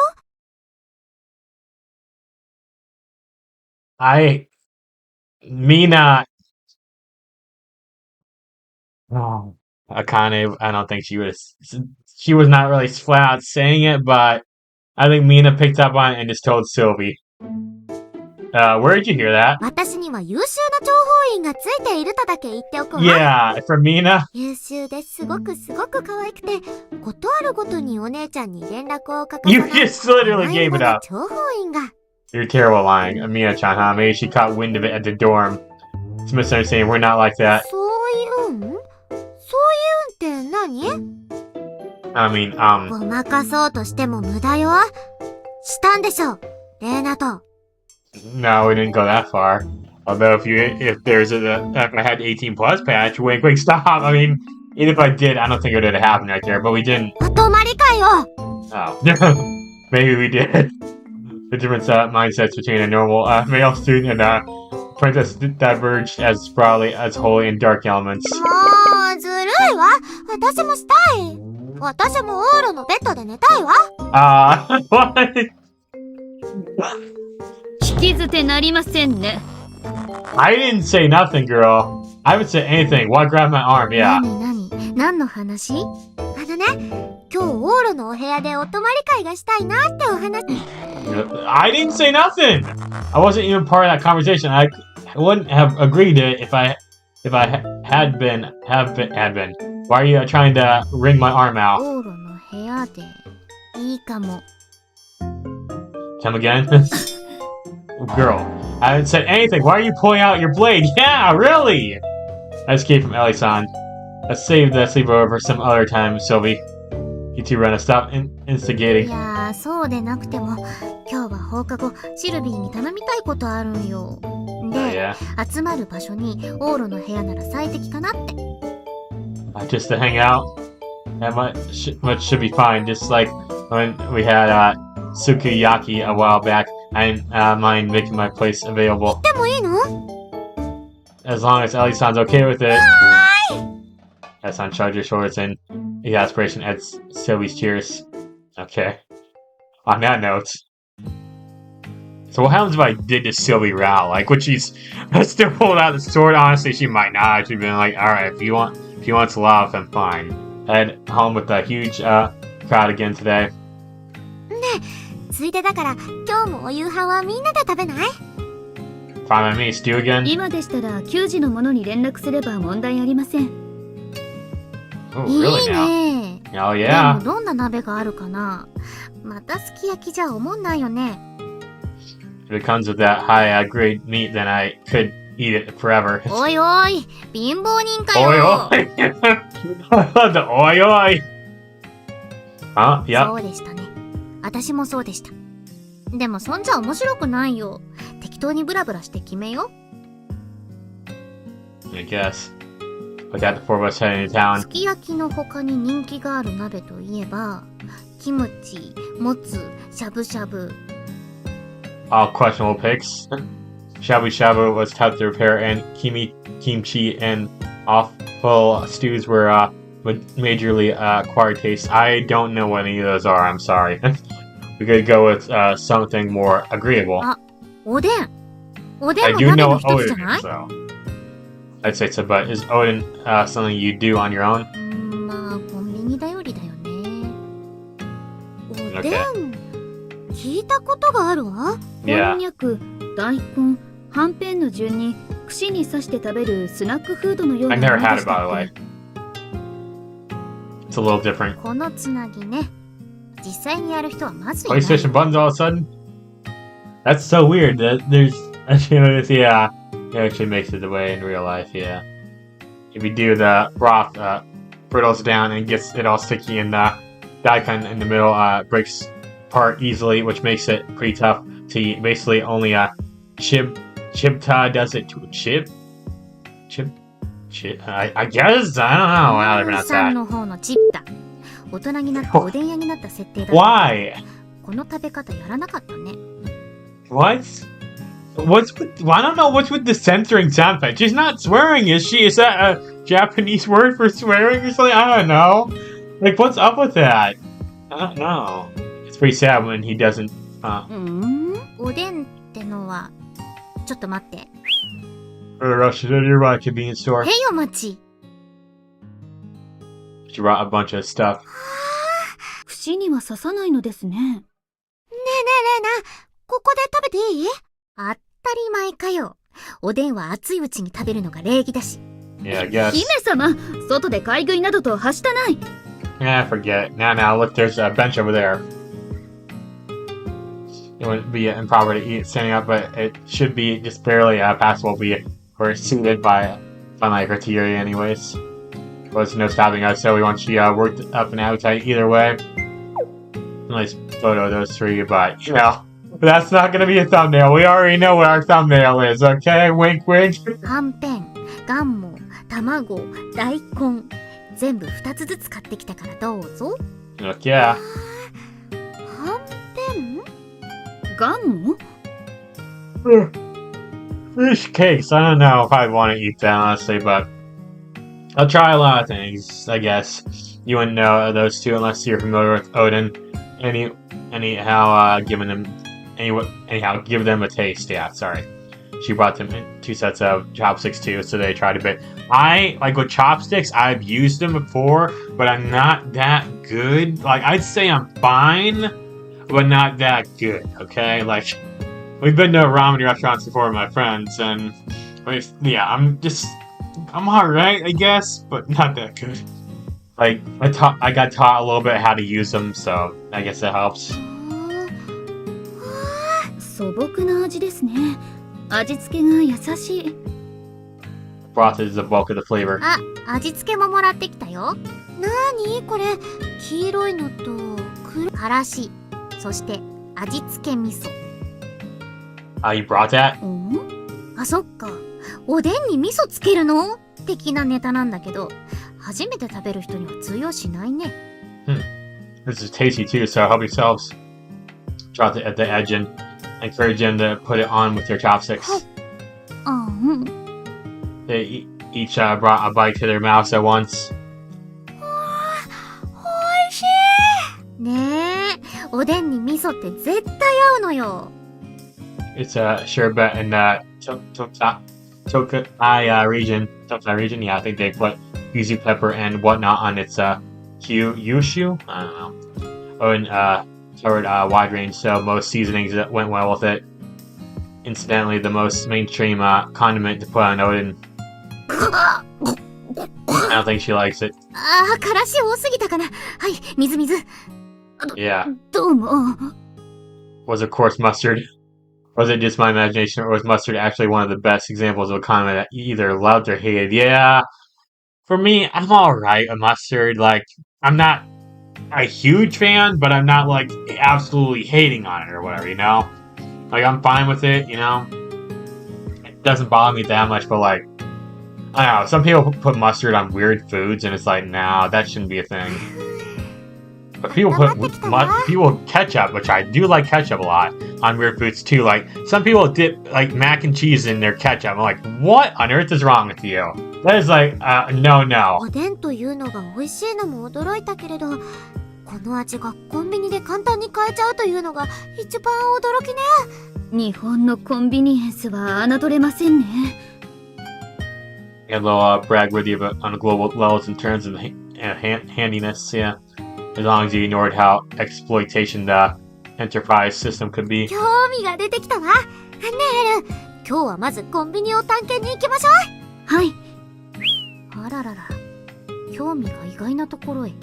Mina. Oh, Akane, I don't think she was not really flat out saying it, but I think Mina picked up on it and just told Sylvie. Where did you hear that? 私には優秀な情報員がついているとだけ言っておくわ。 Yeah, from Mina. 優秀ですごく可愛くて、ことあるごとにお姉ちゃんに連絡をかか You just literally gave it up. 情報員が。 You're terrible lying. Mina-chan, huh? Maybe she caught wind of it at the dorm. It's a misunderstanding. We're not like that. そういうんって何？ I mean, ごまかそうとしても無駄よ。したんでしょ、レイナと。 no, we didn't go that far. Although if I had 18 plus patch, wink, wink, stop. I mean, even if I did, I don't think it would have happened right there. But we didn't. お泊まりかよ。 Oh, maybe we did. The different mindsets between a normal male student and princess diverged as broadly as holy and dark elements. もう、ずるいわ。私もしたい。私もオーロのベッドで寝たいわ。What? 聞き捨てなりませんね。I didn't say nothing, girl. I haven't said anything. Why grab my arm? Yeah. 何の話？今日オーロのお部屋でお泊まり会がしたいなってお話。I didn't say nothing. I wasn't even part of that conversation. I wouldn't have agreed to it if I had been. Why are you trying to wring my arm out? オーロの部屋でいいかも。 Come again? Girl, I haven't said anything. Why are you pulling out your blade? Yeah, really? I escaped from Ellie-san. Let's save the sleepover for some other time, Sylvie. You two Reina, stop instigating. いやー、そうでなくても今日は放課後シルビーに頼みたいことあるんよ。で、集まる場所にオーロの部屋なら最適かなって。Just to hang out? That much should be fine. Just like when we had sukiyaki a while back. I mind making my place available. でもいいの？ As long as Ellie-san's okay with it. Ellie-san shrugged her shoulders and the aspiration at Sylvie's tears. Okay. On that note. So what happens if I did this Sylvie route? Like, would she still pull out the sword? Honestly, she might not. She'd be like, alright, if you want to love, then fine. Head home with a huge crowd again today. ついでだから今日もお夕飯はみんなで食べない？ Fine by me, stew again? 今でしたら給仕の者に連絡すれば問題ありません。Oh, い really い now? ね。 Oh で yeah. もどんな鍋があるかな？またすき焼きじゃ思んないよね。 If it comes with that high grade meat, then I could eat it forever. おいおい、貧乏人かよ。 Oi oi! The oi oi! Huh? Yep. そうでしたね。私もそうでした。でもそんじゃ面白くないよ。適当にブラブラして決めよ。 I guess. With that, the four of us heading to town. すき焼きの他に人気がある鍋といえば、キムチ、もつ、しゃぶしゃぶ。 All questionable picks. Shabu shabu was tough to repair, and kimchi and awful stews were majorly acquired taste. I don't know what any of those are. I'm sorry. We could go with something more agreeable. おでん。おで I んも do 鍋 know の what 一つじゃ Odin ない？ is, so I'd say so. But is Odin something you do on your own? まあコンビニ頼りだよね。おでん、 Okay. 聞いたことがあるわ。こん Yeah. にゃく、大根、はんぺんの順に串に刺して食べるスナックフードのような I've も never ので had し it, た by っ the way. け？ It's a little different. このつなぎね。実際にやる人はまずいない。 PlayStation buttons all of a sudden? That's so weird. There's yeah. It actually makes it the way in real life, yeah. If you do the broth, brittles down and gets it all sticky, and the daikon in the middle breaks apart easily, which makes it pretty tough to eat. Basically, only Chibta does it to Chib. I guess I don't know how to pronounce さん that. の方のチッタ。大人になっておでん屋になった設定だった。 Why? この食べ方やらなかったね。 What? What's with? Well, I don't know what's with the censoring sound effect. She's not swearing, is she? Is that a Japanese word for swearing or something? I don't know. Like, what's up with that? I don't know. It's pretty sad when he doesn't. おでんってのは、ちょっと待って。 Rush to the nearby convenience store. へいお待ち。 She brought a bunch of stuff. 串には刺さないのですね。ねえねえレイナ、ここで食べていい？当たり前かよ。おでんは熱いうちに食べるのが礼儀だし。 Yeah, I guess. 姫様、外で買い食いなどとはしたない。Yeah, forget. Now, look, there's a bench over there. It wouldn't be improper to eat standing up, but it should be just barely passable. We're suited by my criteria anyways. was no stopping us, so we want she worked up an appetite either way. Nice photo of those three, but you know, that's not gonna be a thumbnail. We already know what our thumbnail is, okay? Wink, wink. はんぺん、ガンモ、卵、大根、全部2つずつ買ってきたからどうぞ。 Look, yeah. はんぺん？ガンモ？ Fish cakes. I don't know if I want to eat that honestly, but I'll try a lot of things. I guess you wouldn't know those two unless you're familiar with Odin. Anyhow, give them a taste. Yeah, sorry. She brought them in 2 sets of chopsticks too, so they tried a bit. I like with chopsticks. I've used them before, but I'm not that good. Like I'd say I'm fine, but not that good. Okay, like. We've been to ramen restaurants before with my friends, and yeah, I'm alright, I guess, but not that good. Like, I got taught a little bit how to use them, so I guess that helps. 素朴な味ですね。味付けが優しい。Broth is the bulk of the flavor. あ、味付けももらってきたよ。なーにこれ、黄色いのとからし、そして味付け味噌。You brought that? あ、そっか。おでんに味噌つけるの？的なネタなんだけど、初めて食べる人には通用しないね。This is tasty too, so help yourselves. Drop it at the edge and encourage them to put it on with their chopsticks. They each brought a bite to their mouths at once. おいしい！ねえ、おでんに味噌って絶対合うのよ。It's a sherbet in the Tokai region. Yeah, I think they put yuzu pepper and whatnot on its kyushu. I don't know. Oh, and covered a wide range, so most seasonings went well with it. Incidentally, the most mainstream condiment to put on Odin. I don't think she likes it. ああ、からし多すぎたかな。はい、水。Yeah. どうも。 Was of course mustard. Was it just my imagination, or was mustard actually one of the best examples of a condiment that you either loved or hated? Yeah. For me, I'm alright with mustard. Like, I'm not a huge fan, but I'm not, like, absolutely hating on it or whatever, you know? Like, I'm fine with it, you know? It doesn't bother me that much, but, like, I don't know. Some people put mustard on weird foods, and it's like, nah, that shouldn't be a thing. But people put ketchup, which I do like ketchup a lot, on weird foods too. Like, some people dip, like, mac and cheese in their ketchup. I'm like, what on earth is wrong with you? That is like, no. おでんというのが美味しいのも驚いたけれど、この味がコンビニで簡単に買えちゃうというのが一番驚きね。日本のコンビニエンスは侮れませんね。Hello, brag with you on a global levels in terms of handiness, yeah. As long as you ignored how exploitation the enterprise system could be. 興味が出てきたわ。ねえエル、今日はまずコンビニを探検に行きましょう。はい。あららら、興味が意外なところへ。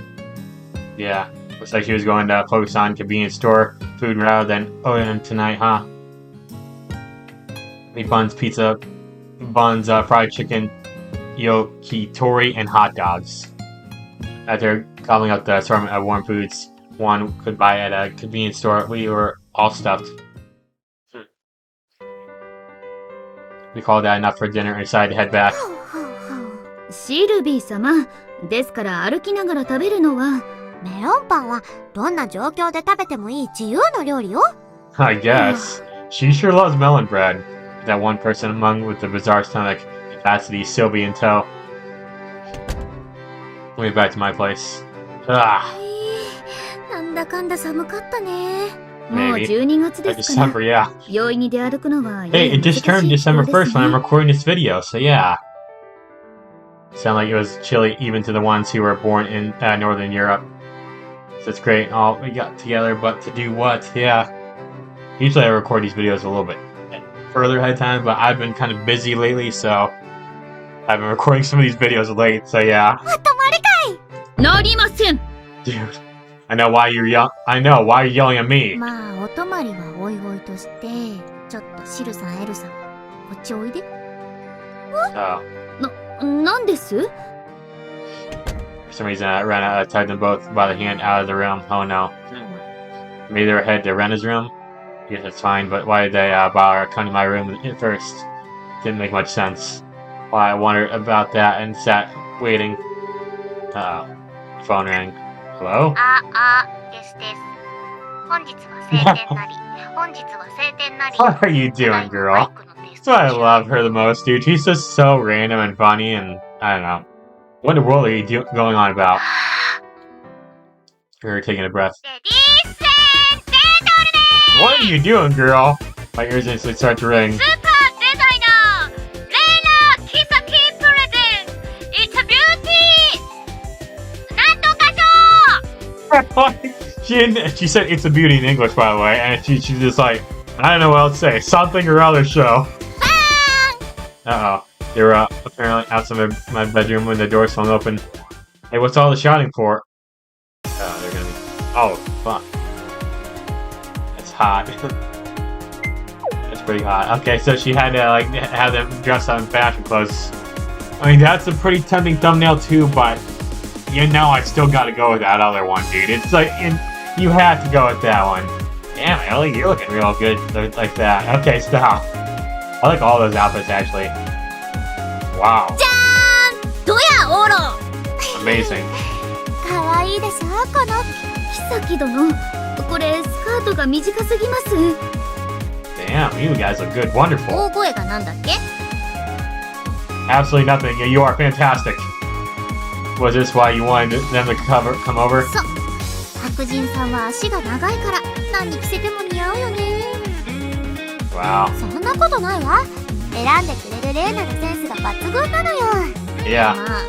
Yeah, looks like she was going to focus on convenience store food rather than Odin tonight, huh? Meat buns, pizza, buns, fried chicken, yakitori, and hot dogs. After calling out the assortment of warm foods one could buy at a convenience store, we were all stuffed. We called that enough for dinner and decided to head back. シルビー様、ですから歩きながら食べるのは。メロンパンはどんな状況で食べてもいい自由の料理よ。I guess. She sure loves melon bread. That one person among with the bizarre stomach capacity, Sylvie in tow. Let me back to my place. なんだかんだ寒かったね。もう12月ですから。 December, yeah. 容易に出歩くのは。Hey, it just turned December 1st when I'm recording this video, so yeah. Sound like it was chilly even to the ones who were born in Northern Europe. So it's great. All we got together, but to do what? Yeah. Usually I record these videos a little bit further ahead of time, but I've been kind of busy lately, so I've been recording some of these videos late, so yeah. お泊まり会。なりません。 Dude, I know why you're yelling at me. まあお泊まりはおいおいとして、ちょっとシルさんエルさん、こっちおいで。Oh. なんです？ some reason, Reina tugged them both by the hand out of the room. Oh no. Maybe they were headed to Rena's room? Yes, that's fine, but why did they bother coming to my room at first? Didn't make much sense. Why I wondered about that and sat waiting. Uh-oh. Phone rang. Hello? ですです。本日は晴天なり。本日は晴天なり。 What are you doing, girl? That's why I love her the most, dude. She's just so random and funny, and I don't know. What in the world are you going on about? You're taking a breath. What are you doing, girl? My ears instantly start to ring. Super designer! Reina Kisaki presents! It's a beauty! なんとか賞! She said it's a beauty in English, by the way, and she's just like, I don't know what else to say. Something or other show. Uh-oh. They were apparently outside my bedroom when the door swung open. Hey, what's all the shouting for? Oh, they're gonna be... Oh, fuck. It's hot. It's pretty hot. Okay, so she had to, like, have them dressed up in fashion clothes. I mean, that's a pretty tempting thumbnail, too, but... You know, I still gotta go with that other one, dude. It's like... You have to go with that one. Damn, Ellie, you're looking real good like that. Okay, stop. I like all those outfits, actually. Wow. Amazing. かわいいでしょこの妃殿、これスカートが短すぎます。 Damn, you guys look good. Wonderful. 大声がなんだっけ Absolutely nothing. You are fantastic. Was this why you wanted them to come over? そう。白人さんは足が長いから何着せても似合うよね。 Wow. そんなことないわ。選んでくれるレーナのセンスが抜群なのよ。 Yeah. まあ、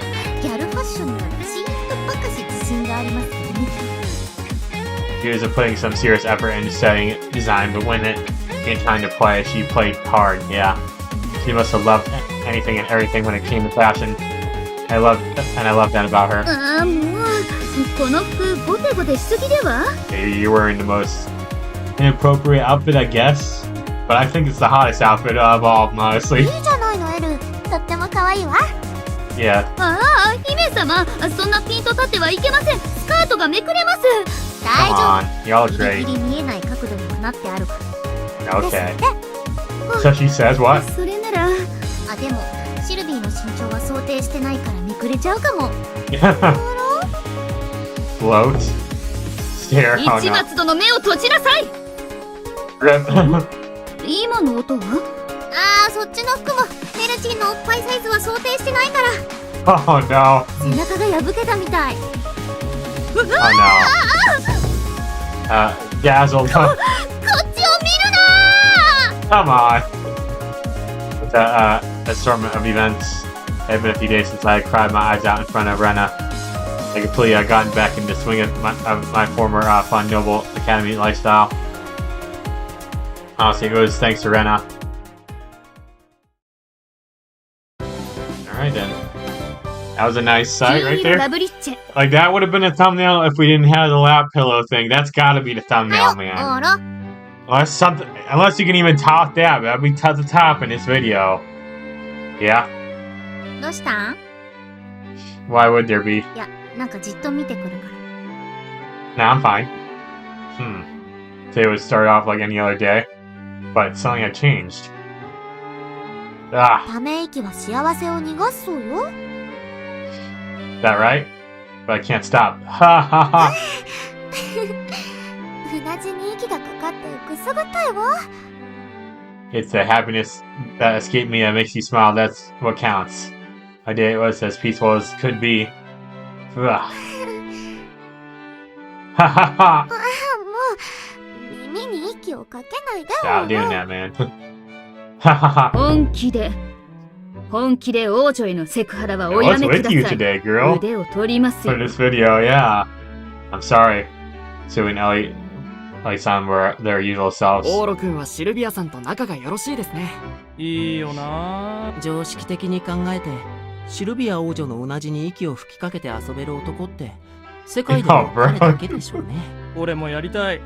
ギャルファッションにはちーんとばかし自信がありますけどね。She was putting some serious effort into studying design, but when it came time to play, she played hard. Yeah. She must have loved anything and everything when it came to fashion. I love that about her. ああ、もうこの服ゴテゴテしすぎでは？ You're wearing the most inappropriate outfit, I guess. But I think it's the hottest outfit of all of them, honestly. いいじゃないのエル。とっても可愛いわ。 Yeah. ああ、姫様、そんなピンと立ってはいけません。スカートがめくれます。大 Come 丈 on. Y'all 夫。 look ギリ great. ギリ見えない角度にはなってあるから。 Okay. ですって。 So she says what? それなら、あ、でもシルビーの身長は想定してないからめくれちゃうかも。 Float. Stare. Oh 市 no. 松殿目を閉じなさい。 Rip. 今の音は？ああ、そっちの服もメルチンのおっぱいサイズは想定してないから。 Oh no. 背中が破けたみたい。 Oh no. Dazzled. こっちを見るな Come on. With the assortment of events, it had been a few days since I had cried my eyes out in front of Reina. I completely gotten back into the swing of my former fun noble academy lifestyle. Honestly, it was thanks to Reina. Alright then. That was a nice sight right 金色 there. ラブリッチェ。 Like, that would have been a thumbnail if we didn't have the lap pillow thing. That's gotta be the thumbnail, あ man. ら Unless you can even top that, that'd be to the top in this video. Yeah? どうしたん Why would there be? いや、なんかじっと見てくるから Nah, I'm fine. Today would start off like any other day, but something had changed. Ah, ため息は幸せを逃がすそうよ that right? But I can't stop. Ha ha ha! うなじに息がかかってくすぐったいわ It's the happiness that escaped me that makes you smile. That's what counts. My day was as peaceful as could be. Ugh. Ha ha ha! ああ、もう耳に息をかけないで Stop doing that, man. Ha ha ha! 本気で王女へのセクハラはお What's やめく with だ you さい。 today, girl? 腕を取ります For よ。 this video, yeah. I'm sorry. Sue and Ellie-san were their usual selves. オーロ君はシルビアさんと仲がよろしいですね。いいよな。常識的に考えてシルビア王女のうなじに息を吹きかけて遊べる男って世界でも彼だけでしょうね。俺もやりたい。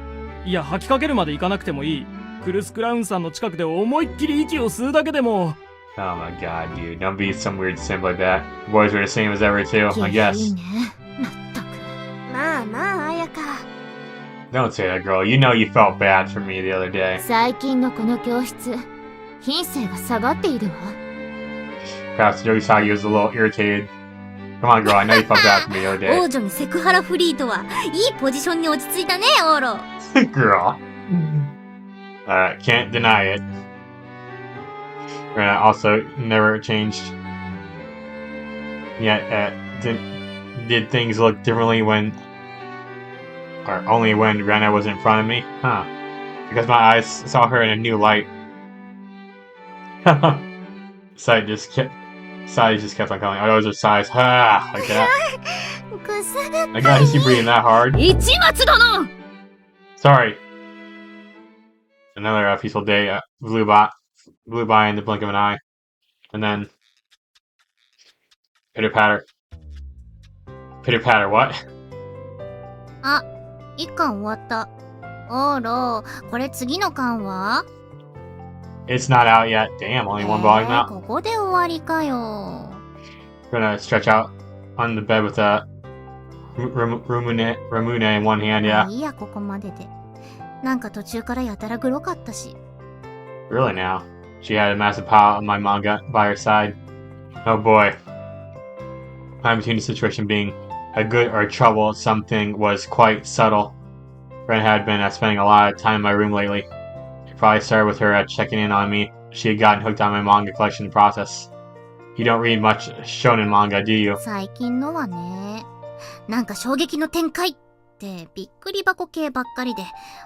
いや、吐きかけるまで行かなくてもいい。クルス・クラウンさんの近くで思いっきり息を吸うだけでも。Oh my god, dude. Don't be some weird simp like that. Boys were the same as ever, too, い I や、 guess. いいね Don't say that, girl. You know you felt bad for me the other day. 最近のこの教室、品性が下がっているわ。Perhaps Yogisagi was a little irritated. Come on, girl. I know you felt bad for me the other day. 王女にセクハラフリーとはいいポジションに落ち着いたね、オーロ。Girl. Can't deny it. Reina also never changed. Yet, did things look differently when... Or only when Reina was in front of me? Huh. Because my eyes saw her in a new light. Side just kept on calling. Oh, those are sighs. Ha! Like that. ぐさが I gotta see breathing that hard. 市松殿 Sorry. Another peaceful day flew by in the blink of an eye. And then... Pitter-patter. Pitter-patter, what? あ、一巻終わった。オーロ、これ次の巻は It's not out yet. Damn, only one volume out. ここで終わりかよ。Gonna stretch out on the bed with a Ramune in one hand, yeah. いいや、ここまでで。なんか途中からやたらグロかったし。Really now? She had a massive pile of my manga by her side. Oh boy. I'm between the situation being a good or a trouble, something was quite subtle. Ren had been spending a lot of time in my room lately. It probably started with her checking in on me. She had gotten hooked on my manga collection process. You don't read much shonen manga, do you? 最近のはね。なんか衝撃の展開ってびっくり箱系ばっかりで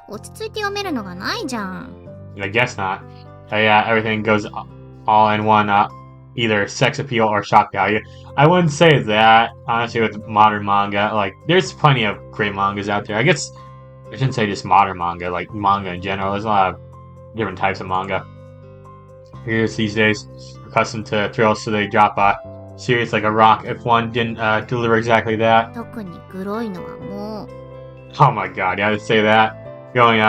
落ち着いて読めるのがないじゃん。I guess not. Yeah, everything goes all in one, either sex appeal or shock value. I wouldn't say that, honestly, with modern manga. Like, there's plenty of great mangas out there. I guess I shouldn't say just modern manga, like manga in general. There's a lot of different types of manga. Readers these days are accustomed to thrills, so they drop a series like a rock if one didn't deliver exactly that. 特にグロいのはもう。 Oh my god, yeah, to say that. Going,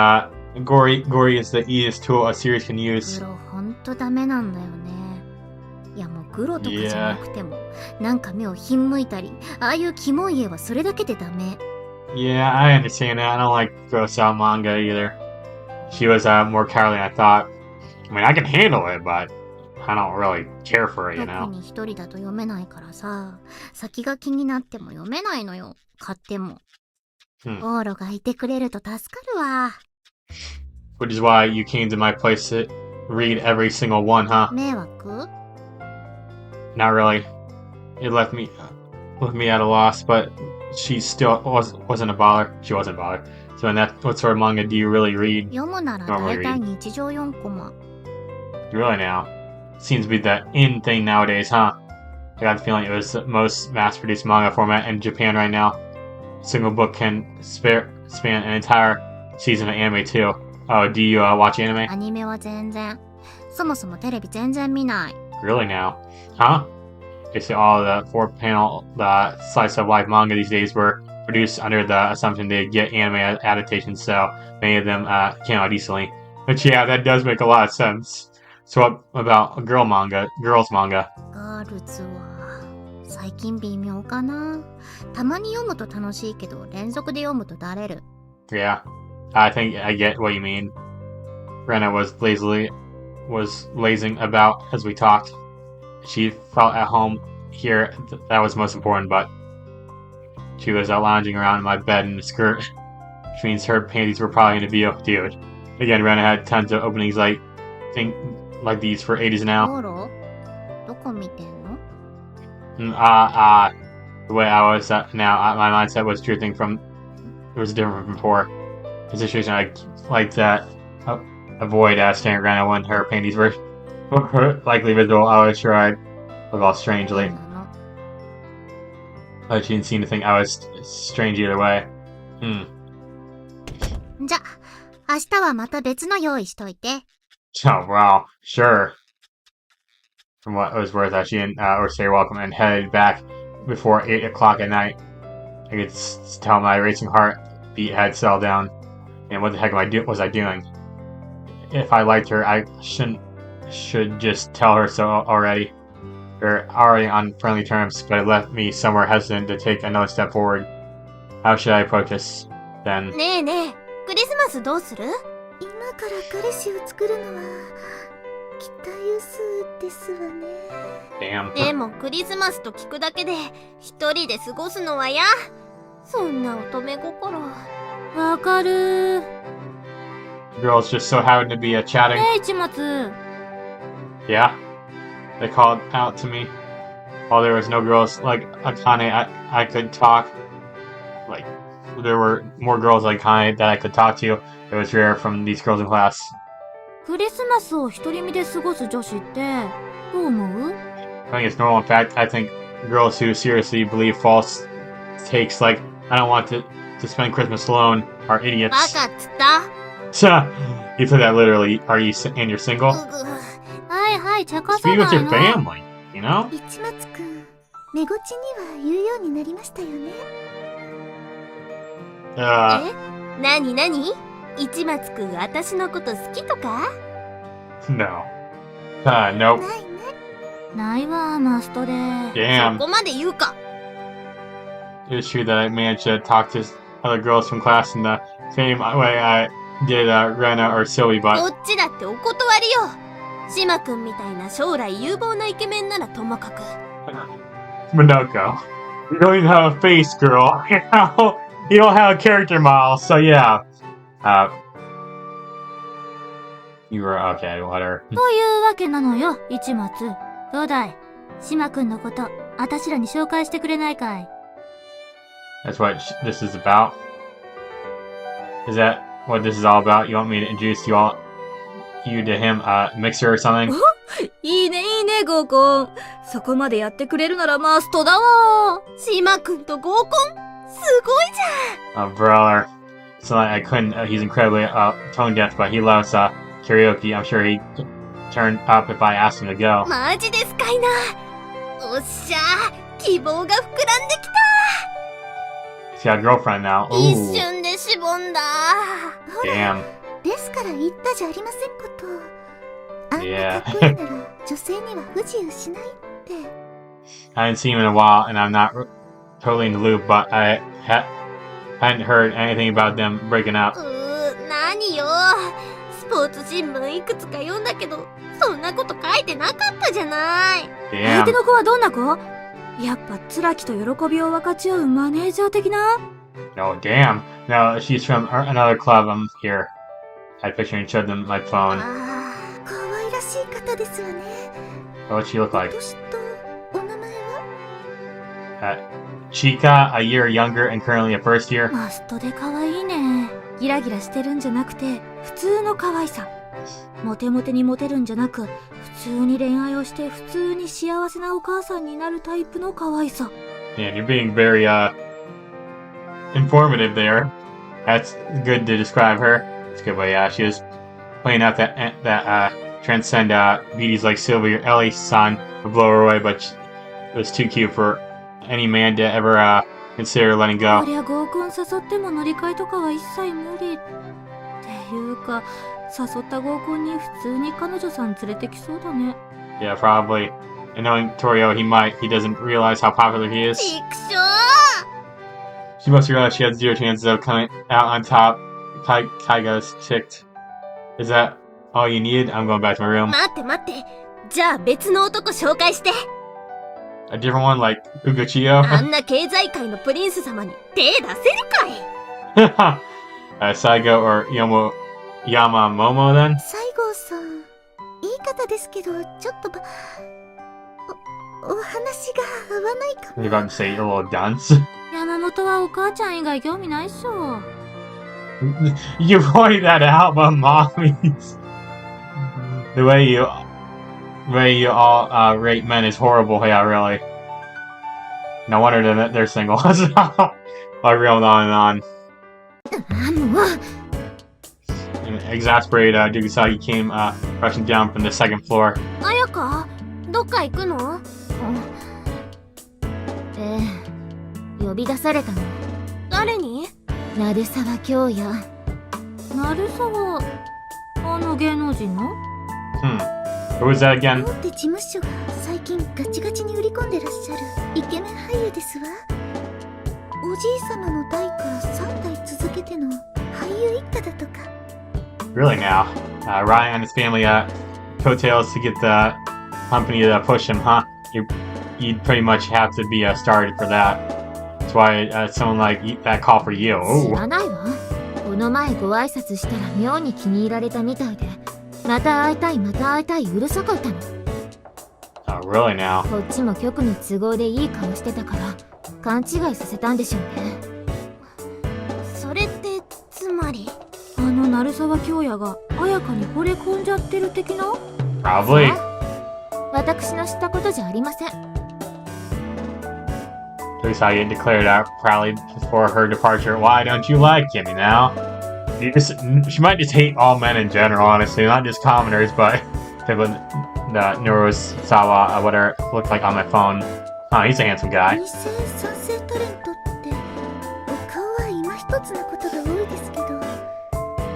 gory is the easiest tool a series can グ use. ロほんとダメなんだよね。いやもうグロとかじゃなくても、なんか目をひんむいたり、ああいうキモい絵はそれだけでダメ。 Yeah, I understand that. I don't like gross out manga either. She was more cowardly than I thought. I mean, I can handle it, but I don't really care for it, you 特 know? に一人だと読めないからさ、先が気になっても読めないのよ。買っても。オーロがいてくれると助かるわ。 Which is why you came to my place to read every single one, huh? 迷惑？ Not really. It left me at a loss, but she still wasn't a bother. She wasn't a bother. So, what sort of manga do you really read? 読むなら大体日常4コマ。 Really now? Seems to be the in thing nowadays, huh? I got the feeling it was the most mass-produced manga format in Japan right now. A single book can span an entire season of anime too. Oh, do you watch anime? アニメは全然。そもそもテレビ全然見ない。 Really now? Huh? Basically all the 4-panel slice of life manga these days were produced under the assumption they'd get anime adaptations, so many of them came out decently. But yeah, that does make a lot of sense. So what about girls manga? ガールズは最近微妙かな。たまに読むと楽しいけど連続で読むとだれる。 Yeah, I think I get what you mean. Reina was lazing about as we talked. She felt at home here. That was most important, but she was lounging around in my bed in a skirt, which means her panties were probably in a view. Dude. Again, Reina had tons of openings like these for ages now. オーロ？どこ見てんの？ The way I was now, my mindset was different from before. The situation I like that avoid staring at Reina when her panties were likely visible. I was sure I'd look all strangely. But she didn't seem to think I was strange either way. じゃ、明日はまた別の用意しといて。 Oh, wow, sure. From what it was worth, she didn't say welcome and headed back before 8 o'clock at night. I could tell my racing heart beat had settled down. And what the heck was I doing? If I liked her, I should just tell her so already. We're already on friendly terms, but it left me somewhere hesitant to take another step forward. How should I approach this, then? ねえねえ、クリスマスどうする？今から彼氏を作るのは期待薄ですわね。Damn. でもクリスマスと聞くだけで一人で過ごすのは嫌。そんな乙女心。わかる。 Girls just so happened to be chatting. ねえ、市松。 Yeah. They called out to me. While there was no girls like Akane, I could talk. Like, there were more girls like Akane that I could talk to. It was rare from these girls in class. クリスマスを独り身で過ごす女子ってどう思う？ I think it's normal. In fact, I think girls who seriously believe false takes like, I don't want to spend Christmas alone, are バ idiots. カっつった。You put that literally. Are you and you're single? はいはい、茶化さ Speak な with い your の。 family, you know? 市松くん、寝ごちには言うようになりましたよね。なになに？市松くん私のこと好きとか？ No. Nope. ないね。ないわ、マストで。Damn. そこまで言うか。 It was true that I managed to talk to other girls from class in the same way I did Reina or Sylvie, ど but っちだってお断りよ。島くんみたいな将来有望なイケメンならともかく。Minoko, you don't even have a face, girl. You don't have a character model, so yeah. You were okay, whatever. というわけなのよ、市松。どうだい？島くんのこと、あたしらに紹介してくれないかい？ That's what this is about. Is that what this is all about? You want me to introduce you to him, Mixer or something? いいねいいね、合コン。そこまでやってくれるならマストだわ。島くんと合コン？すごいじゃん。Brother. So I couldn't. He's incredibly tone deaf, but he loves karaoke. I'm sure he'd turn up if I asked him to go. マジですかいな。おっしゃー、希望が膨らんでき He's got a girlfriend now. た。一 Ooh, 瞬でしぼんだ。ほら、 damn. ですから言ったじゃありませんこと。あん Yeah. なかっこいいなら女性には不自由しないって。 I hadn't seen him in a while, and I'm not totally in the loop, but I hadn't heard anything about them breaking up. 何よ。スポーツ新聞いくつか読んだけど、そんなこと書いてなかったじゃない。相手 Damn. の子はどんな子？やっぱ辛きと喜びを分かち合うマネージャー的な？ No, damn. No, she's from another club. I'm here. I pictured and showed them my phone. あ可愛らしい方ですわね。 What she look like? 年とお名前は？ Chica, a year younger and currently a first year. マストで可愛いね。ギラギラしてるんじゃなくて普通の可愛さ。モテモテにモテるんじゃなく、普通に恋愛をして普通に幸せなお母さんになるタイプの可愛さ。 Man, you're being very informative there. That's good to describe her. It's good, but yeah, she was playing out that transcend beauties like Sylvie or Ellie-san would blow her away, but it was too cute for any man to ever consider letting こ go. りゃ合コン誘っても乗り換えとかは一切無理っていうか、誘った合コンに普通に彼女さん連れてきそうだね。 Yeah, probably. And knowing Torio, he doesn't realize how popular he is. ちくしょ She must realize she has zero chances of coming out on top. Kaiga's ticked. Is that all you need? I'm going back to my ー。 room. 待って待って。じゃあ別の男紹介して。 A different one like Uguchio? あんな経済界のプリンス様に手出せるかい？ Saigo or Yamamomo then? 西郷さん、いい方ですけど、ちょっとお話が合わないか You're も。 about to say a little dunce? 山本はお母ちゃん以外興味ないっしょ。 You pointed that out, but mommies. The way you all rate men is horrible. Yeah, really. No wonder that they're single. I reeled on and on. あ、もう。 And exasperated, Dugasagi came rushing down from the second floor. 綾香、どっか行くの？呼び出されたの。誰に？鳴沢京也。鳴沢、あの芸能人の？ Who was that again? 大手事務所が最近ガチガチに売り込んでらっしゃるイケメン俳優ですわ。おじい様の代から3代続けての俳優一家だとか。 Really now? Relying on his family coattails to get the company to push him, huh? You'd pretty much have to be started for that. That's why someone like that call for you. 知らないわ。この前ご挨拶したら妙に気に入られたみたいで、また会いたいまた会いたいうるさかったの。Oh, really now? こっちも局に都合でいい顔してたから勘違いさせたんでしょうね。それってつまり、あの鳴沢京也が綾香に惚れ込んじゃってる的な？ Probably. 私の知ったことじゃありません。Tokusagi declared out proudly before her departure. Why don't you like Kimmy now? She might just hate all men in general, honestly, not just commoners, but people, the Neurosawa, whatever it looked like on my phone. Oh, he's a handsome guy. 二世三世タレントってお顔は今一つなことが多いですけど、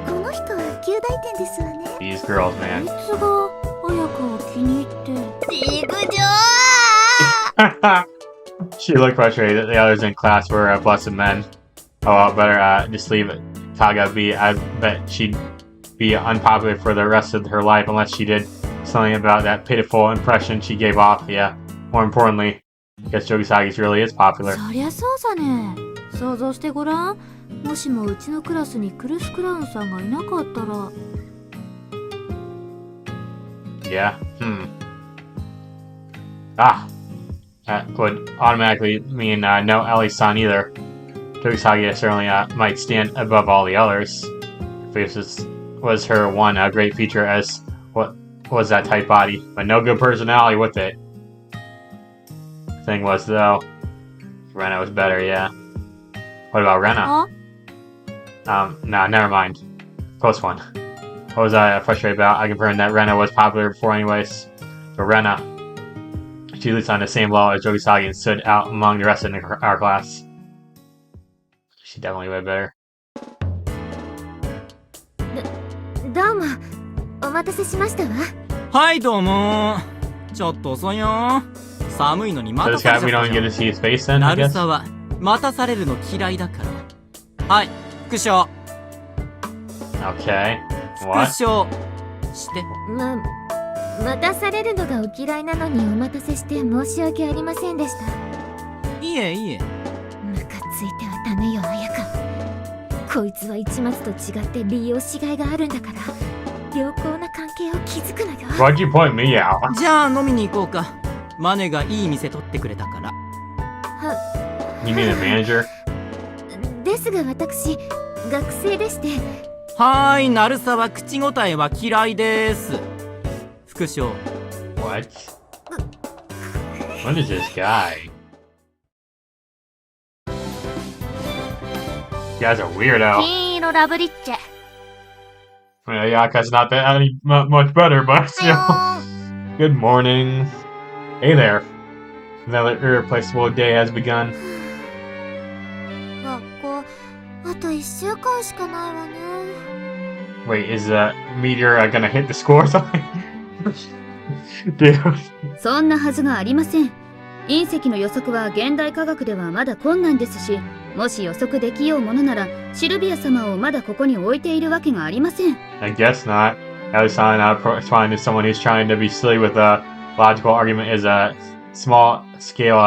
この人は旧大点ですわね。 These girls, あ man. いつが綾香を気に入って。陸上 She looked frustrated. The others in class were blessed men. Oh, well, better just leave it. Kaga be. I bet she'd be unpopular for the rest of her life unless she did something about that pitiful impression she gave off. Yeah. More importantly, I guess Jogisagi's really is popular. そりゃそうさね。想像してごらん。もしもうちのクラスにクルスクラウンさんがいなかったら。 Yeah. That would automatically mean no Ellie-san either. Tokusagi certainly might stand above all the others. If this was her one great feature as what was that tight body, but no good personality with it. Thing was though, Reina was better, yeah. What about Reina? Nah, never mind. Close one. What was I frustrated about? I confirmed that Reina was popular before anyways. So Reina, she was on the same level as Jogisagi and stood out among the rest of our class. She definitely way better. どうもお待たせしましたわ。はいどうも。ちょっと遅いよ。寒いのに So 待た this され guy, we ちゃ don't った get to see his face then, I 鳴 guess? 沢待たされるの嫌いだから。はい副将 Okay. 副 What? 将して。待たされるのがお嫌いなのにお待たせして申し訳ありませんでした。いえいえ。ムカついてはダメよ綾香。こいつは一末と違って利用しがいがあるんだから良好な関係を築くのよ。 Why'd you point me out? じゃあ飲みに行こうか。マネがいい店取ってくれたから。You mean the manager? ですが私学生でして。はーい鳴沢口答えは嫌いです。副将 What? What is this guy? You guys are weirdo. 金色ラブリッチェ。 Yeah, Yaka's not that any much better, but still. Good morning. Hey there. Another irreplaceable day has begun. 学校あと1週間しかないわね。 Wait, is the meteor gonna hit the score or something? Dude. そんなはずがありません。隕石の予測は現代科学ではまだ困難ですし、もし予測できようものならシルビア様をまだここに置いているわけがありません。 I guess not. Ellie-san responding to someone who's trying to be silly with a logical argument is a small-scale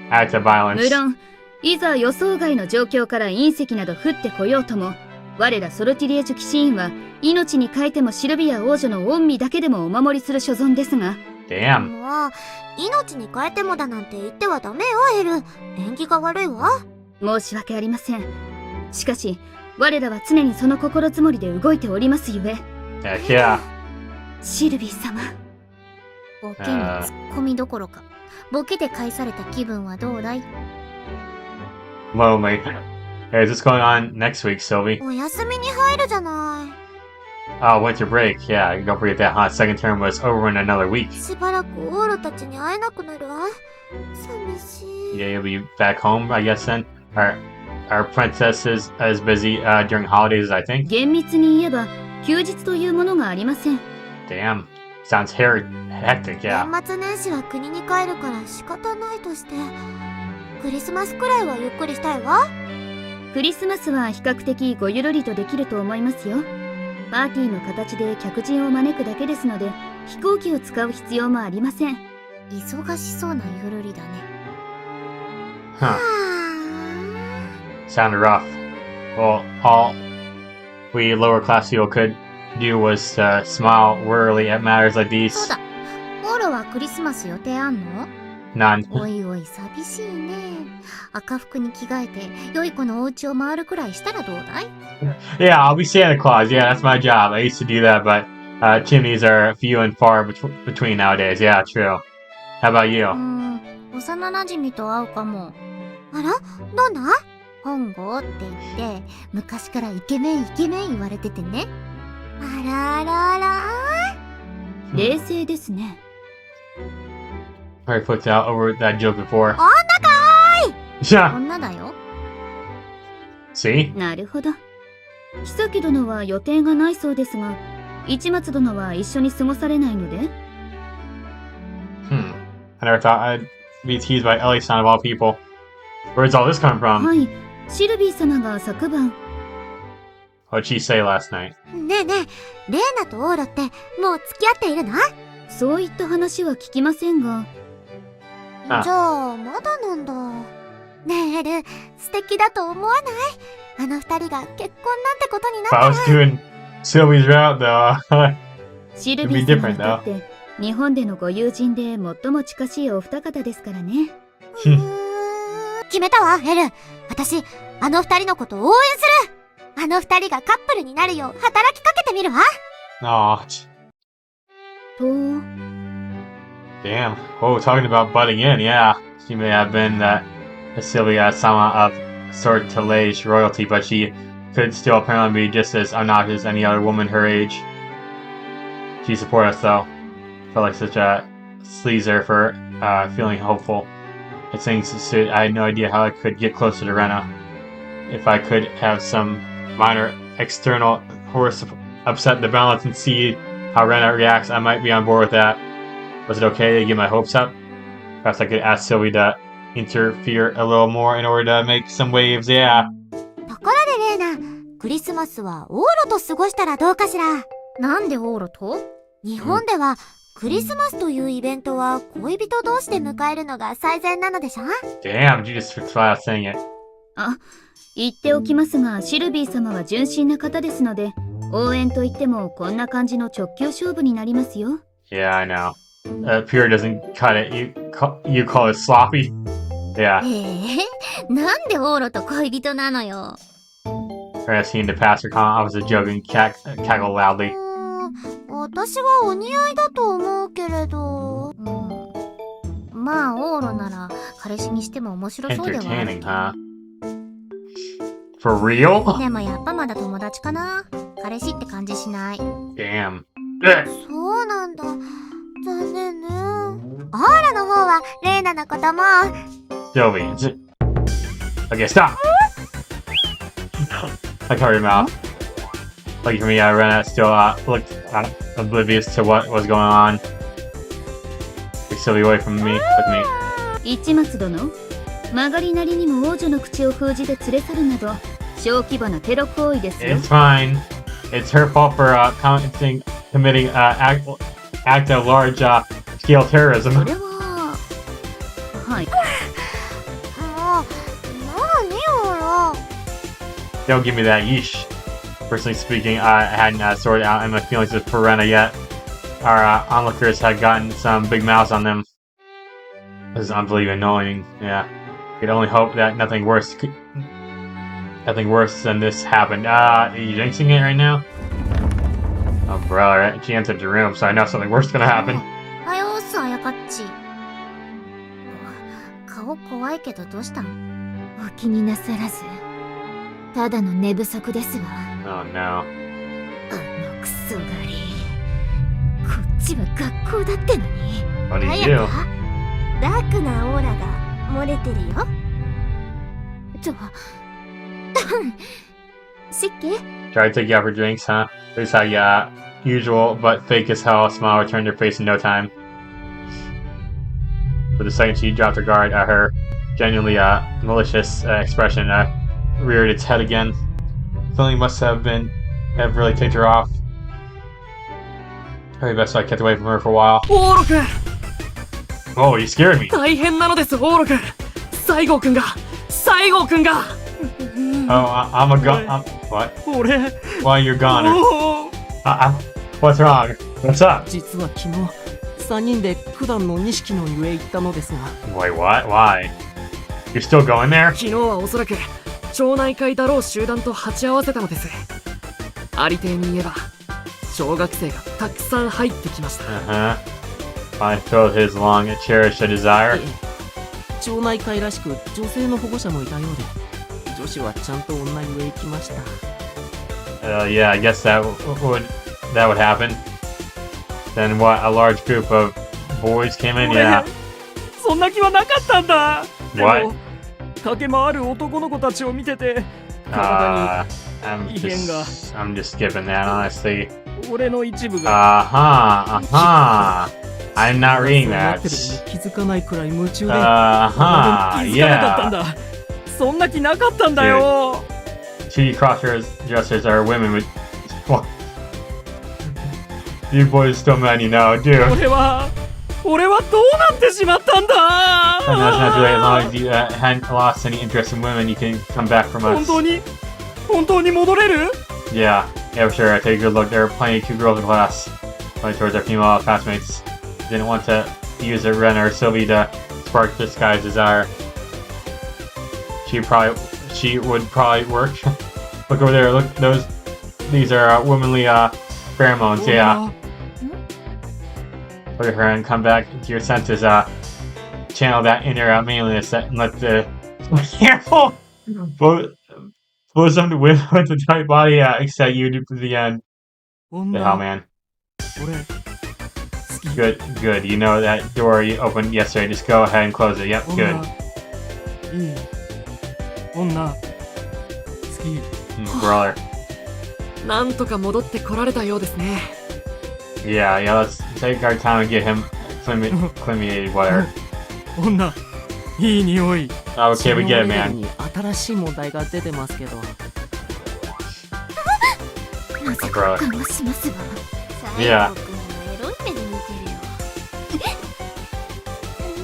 act of violence. 無論、いざ予想外の状況から隕石など降ってこようとも、我らソルティリエジュ騎士院は命に代えてもシルビア王女の恩義だけでもお守りする所存ですが。Damn. もう命に変えてもだなんて言ってはダメよエル。縁起が悪いわ。申し訳ありません。しかし我らは常にその心づもりで動いておりますゆえ。Heck yeah. シルビー様。ボケにツッコミどころかボケで返された気分はどうだい？ Lonely. Hey, is this going on next week, Sylvie? お休みに入るじゃない。 Oh, winter break. Yeah, don't forget that hot second term was over in another week. しばらくオーロたちに会えなくなるわ。寂しい。 Yeah, you'll be back home, I guess then. Our princess is as busy during holidays as I think. 厳密に言えば休日というものがありません。 Damn. Sounds hectic, yeah. 年末年始は国に帰るから仕方ないとして、クリスマスくらいはゆっくりしたいわ。クリスマスは比較的ごゆるりとできると思いますよ。パーティーの形で客人を招くだけですので、飛行機を使う必要もありません。忙しそうなゆるりだね。Huh. Sounded rough. Well, all we lower class people could do was to smile wearily at matters like そう these. だ。オーロはクリスマス予定あんの？ None. おいおい寂しいね。赤服に着替えて良い子のお家を回るくらいしたらどうだい？ Yeah, I'll be Santa Claus. Yeah, that's my job. I used to do that, but chimneys are few and far between nowadays. Yeah, true. How about you? 幼馴染と会うかも。あら、どんな？本郷って言って昔からイケメンイケメン言われててね。あらあらあら。冷静ですね。Already put out over that joke before. 女かーい。 Yeah. 女だよ。See? なるほど。久木殿は予定がないそうですが、市松殿は一緒に過ごされないので？ I never thought I'd be teased by Ellie-san of all people. Where's all this come from? はい、シルビー様が昨晩。What'd she say last night? ねえねえ、レイナとオーロってもう付き合っているの？そういった話は聞きませんが。あじゃあ、まだなんだ。ねえエル、素敵だと思わない？あの二人が結婚なんてことになった If I ら。 was doing Sylvie's route, though, シルビー様にとって日本でのご友人で最も近しいお二方ですからね。決めたわ、エル。私、あの二人のことを応援する。あの二人がカップルになるよう働きかけてみるわ。Aw, と、 damn. Oh, talking about butting in, yeah. She may have been that Sylvia-sama of sortilege royalty, but she could still apparently be just as obnoxious as any other woman her age. She supported us, though. Felt like such a sleazer for feeling hopeful. It seems I had no idea how I could get closer to Reina. If I could have some minor external force upset the balance and see how Reina reacts, I might be on board with that. Was it okay to get my hopes up? Perhaps I could ask Sylvie to interfere a little more in order to make some waves, yeah. ところでレイナ、クリスマスはオーロと過ごしたらどうかしら？なんでオーロと？日本ではクリスマスというイベントは恋人同士で迎えるのが最善なのでしょ？ Damn, you just flat out saying it. あ、言っておきますが、シルビー様は純真な方ですので、応援といってもこんな感じの直球勝負になりますよ。Yeah, I know. Pure doesn't cut it. You call it sloppy? Yeah. なんでオーロと恋人なのよ。 Reina seemed to pass her comment off as a joke and cackled loudly. 私はお似合いだと思うけれど。まあオーロなら彼氏にしても面白そうではある。 Entertaining, huh? For real? でもやっぱまだ友達かな。彼氏って感じしない。 Damn. そうなんだ。残念ね。オーラの方はレイナのことも。 Sylvie, okay, stop! I covered your mouth. Lucky for me, Reina still looked oblivious to what was going on. Took Sylvie away from me, with me. 市松殿、曲がりなりにも王女の口を封じて連れ去るなど、小規模なテロ行為ですよ。 It's fine. It's her fault for committing act of large scale terrorism. それは、はい。もう、何オーラ。 Don't give me that yeesh. Personally speaking, I hadn't sorted out my feelings for Reina yet. Our onlookers had gotten some big mouths on them. This is unbelievably annoying. Yeah, we could only hope that nothing worse than this happened. Are you jinxing it right now? Oh, brother, she entered the room, so I know something worse is gonna happen. はよーす、あやかっち。顔怖いけどどうしたの？お気になさらず。ただの寝不足ですわ。 Oh no. あのクソガリ。こっちは学校だってのに。 What do you do? ダークなオーラが漏れてるよ。湿気？ Try to take you out for drinks, huh? There's how usual but fake as hell smile returned her face in no time. For the second she dropped her guard at her genuinely malicious expression, reared its head again. Feeling must have really ticked her off. Probably best I kept away from her for a while. オーロ君 Oh, you scared me. 大変なのですオーロ君西郷君が Oh, I'm a gun. What? 俺 Why you're goner? おー What's wrong? What's up? 実は昨日3人で普段の錦の湯へ行ったのですが Wait, what? Why? You're still going there? 昨日はおそらく町内会だろう集団と鉢合わせたのですありていに言えば小学生がたくさん入ってきました Uh-huh. I felt his long and cherished desire. 町内会らしく女性の保護者もいたようで女子はちゃんと女湯へ行きました Yeah, I guess that would happen. Then what? A large group of boys came in? 俺 Yeah. そんな気はなかったんだで What? も駆け回る男の子たちを見てて I'm 異変が I'm just skipping that, honestly. 俺の一部が I'm not reading なっ that. てるのに気づかないくらい夢中で 気づかなかったん Yeah. だそんな気なかったんだよ Two cross-dressers are women with. What? You boys still mad, you know, dude. 俺はどうなってしまったん And that's not really, as long だ as you hadn't lost any interest in women, you can come back from 本 us. 当に戻れる Yeah, for sure. I take a good look. There are plenty of cute girls in class. Pointing towards our female classmates. Didn't want to use a Reina or Sylvie to spark this guy's desire. She would probably work. Look over there. Look, these are womanly pheromones. Yeah. Look at her and come back to your senses. Channel that inner manliness and let the careful. Bosom to women with the tight body excite you to the end. The hell, man. 俺 Good. You know that door you opened yesterday. Just go ahead and close it. Yep, good. いい女好き Brother. なんとか戻ってこられたようですね Yeah, let's take our time and get him climate whatever. 女いい匂い Okay, we get it, に man. 新しい問題が出てますけどなぜ Brother. かもしますわ Yeah. 君もエロい目で見てるよ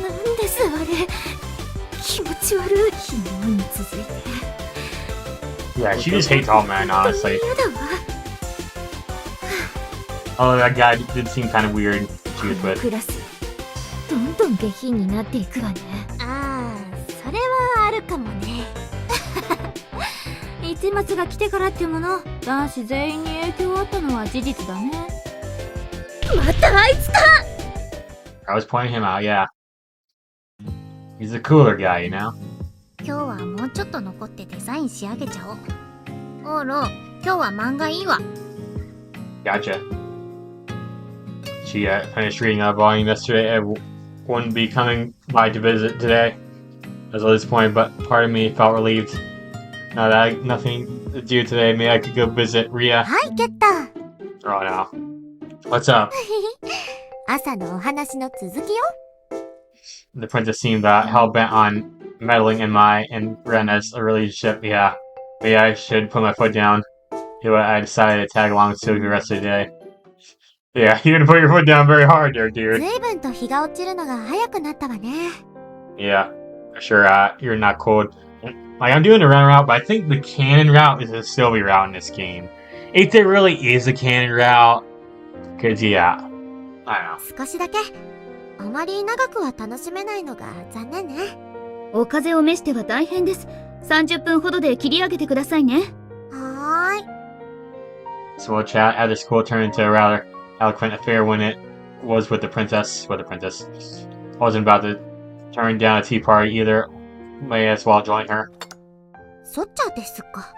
なんですあれ気持ち悪い昨日に続いて Yeah, she just hates all men, honestly. 嫌だわ Although that guy did seem kind of weird she was with. クラスどんどん下品になっていくわねああそれはあるかもね一末が来てからってもの男子全員に影響あったのは事実だねまたあいつか I was pointing him out, yeah. He's a cooler guy, you know? 今日はもうちょっと残ってデザイン仕上げちゃおうオーロ今日は漫画いいわ Gotcha. She finished reading a volume yesterday and wouldn't be coming by to visit today. I was a little disappointed, but part of me felt relieved. Now that I had nothing to do today, maybe I could go visit Ria. はいゲッタ Oh no. What's up? 朝のお話の続きよ The princess seemed hell-bent on meddling in my and Rena's relationship. Yeah. Maybe I should put my foot down. Anyway, I decided to tag along with Sylvie the rest of the day. Yeah, you're gonna put your foot down very hard there, dude. 随分と日が落ちるのが早くなったわね Yeah, for sure. You're not cold. Like, I'm doing the run route, but I think the canon route is a Sylvie route in this game. If there really is a canon route, cause yeah, I don't know. 少しだけあまり長くは楽しめないのが残念ねお風を召しては大変です。30分ほどで切り上げてくださいね。はーい So we'll chat after school turned into a rather eloquent affair when it was with the princess. With the princess, I wasn't about to turn down a tea party either. May as well join her. そっちゃですか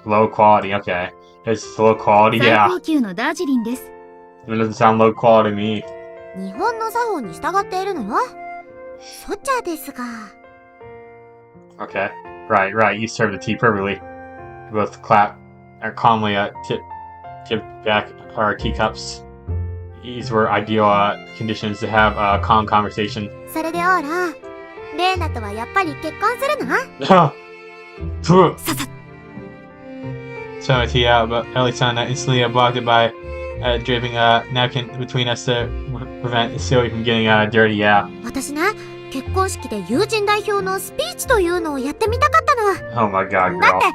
Low quality, okay. It's low quality, 最 yeah. 高級のダージリンです。 It doesn't sound low quality to me. 日本の作法に従っているのよそっちゃですが Okay. Right. You served the tea perfectly. We both clap or calmly tip back our teacups. These were ideal conditions to have a calm conversation. それでオーラレーナとはやっぱり結婚するの So but Ellie-san instantly blocked it by draping a napkin between us to prevent Silly from getting dirty. Yeah. 私ね、結婚式で友人代表のスピーチというのをやってみたかったの。 Oh my god, だっ girl. てス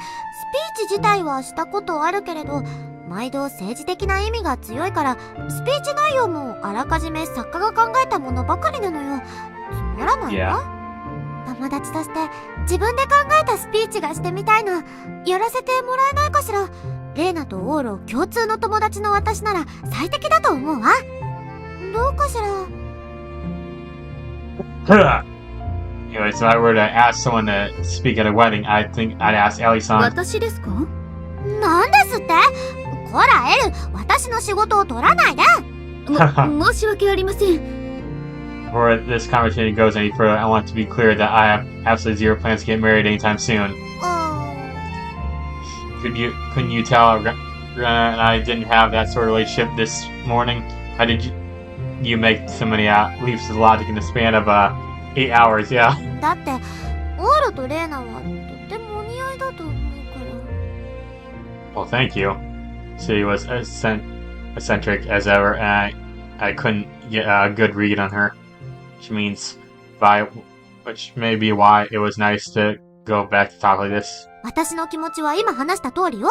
ピーチ自体はしたことあるけれど、毎度政治的な意味が強いから、スピーチ内容もあらかじめ作家が考えたものばかりなのよ。つまらないわ。友達として自分で考えたスピーチがしてみたいの。やらせてもらえないかしら。レイナとオーロ共通の友達の私なら最適だと思うわ。どうかしら。Anyway, so if I were to ask someone to speak at a wedding, I think I'd ask Ellie-san. 私ですか？なんですって？こらエル、私の仕事を取らないで。申し訳ありません。Before this conversation goes any further, I want to be clear that I have absolutely zero plans to get married anytime soon. Couldn't you tell Reina and I didn't have that sort of relationship this morning? How did you make so many leaps of logic in the span of 8 hours? Yeah. だってオーロとレイナはとてもお似合いだと思うから。 Well, thank you. She was eccentric as ever, and I couldn't get a good read on her. Which may be why it was nice to go back to talk like this. 私の気持ちは今話した通りよ。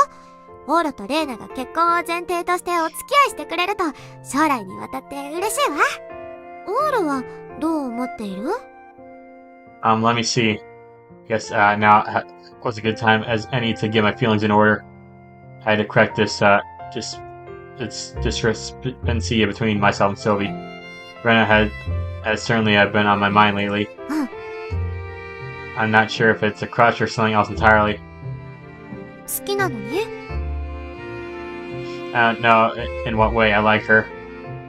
オーロとレイナが結婚を前提としてお付き合いしてくれると将来にわたって嬉しいわ。オーロはどう思っている？ Let me see. Guess now was a good time as any to get my feelings in order. I had to correct this discrepancy between myself and Sylvie. Reina has certainly been on my mind lately. I'm not sure if it's a crush or something else entirely. 好きなのに？ No, in what way I like her.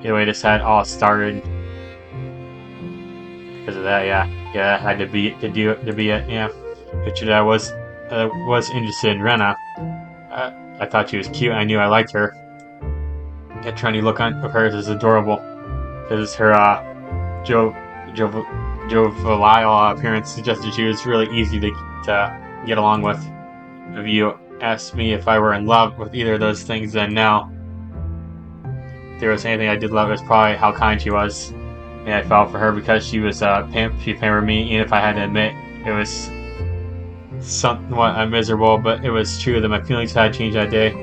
The way this had all started. Because of that, yeah, I had to be it, yeah. Pictured I was interested in Reina. I thought she was cute. I knew I liked her. That trendy look of hers is adorable. Because her jovial appearance suggested she was really easy to get along with. If you asked me if I were in love with either of those things, then no. If there was anything I did love, it was probably how kind she was. And I fell for her because she was she pampered me, even if I had to admit it was somewhat miserable, but it was true that my feelings had changed that day.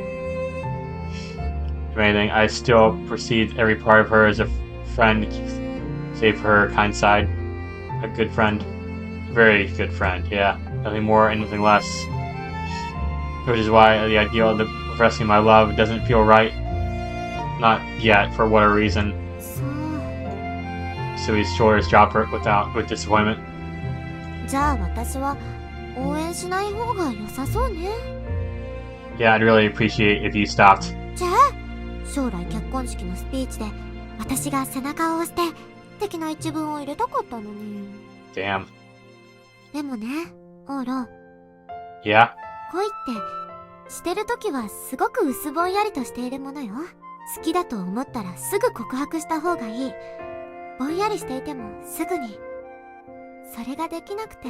If anything, I still perceived every part of her as a friend, save for her kind side. A good friend. A very good friend, yeah. Nothing more and nothing less. Which is why the idea of professing my love doesn't feel right. Not yet, for whatever reason. Sylvie's shoulders dropped with disappointment. じゃあ私は応援しない方が良さそうね。 Yeah, I'd really appreciate if you stopped. じゃあ将来結婚式のスピーチで私が背中を押して的な一文を入れたかったのに。 Damn. でもね、オーロ。 Yeah? 恋ってしてるときはすごく薄ぼんやりとしているものよ。好きだと思ったらすぐ告白した方がいい。ぼんやりしていてもすぐに。それができなくて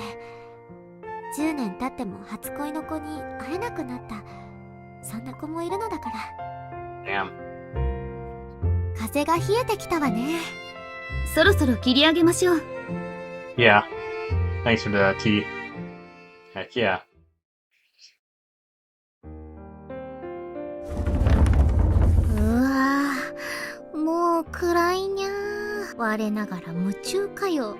10年経っても初恋の子に会えなくなった、そんな子もいるのだから。 Damn. 風が冷えてきたわね。そろそろ切り上げましょう。 Yeah. Thanks for the tea. Heck yeah. うわぁ、もう暗いにゃー。我ながら夢中かよ。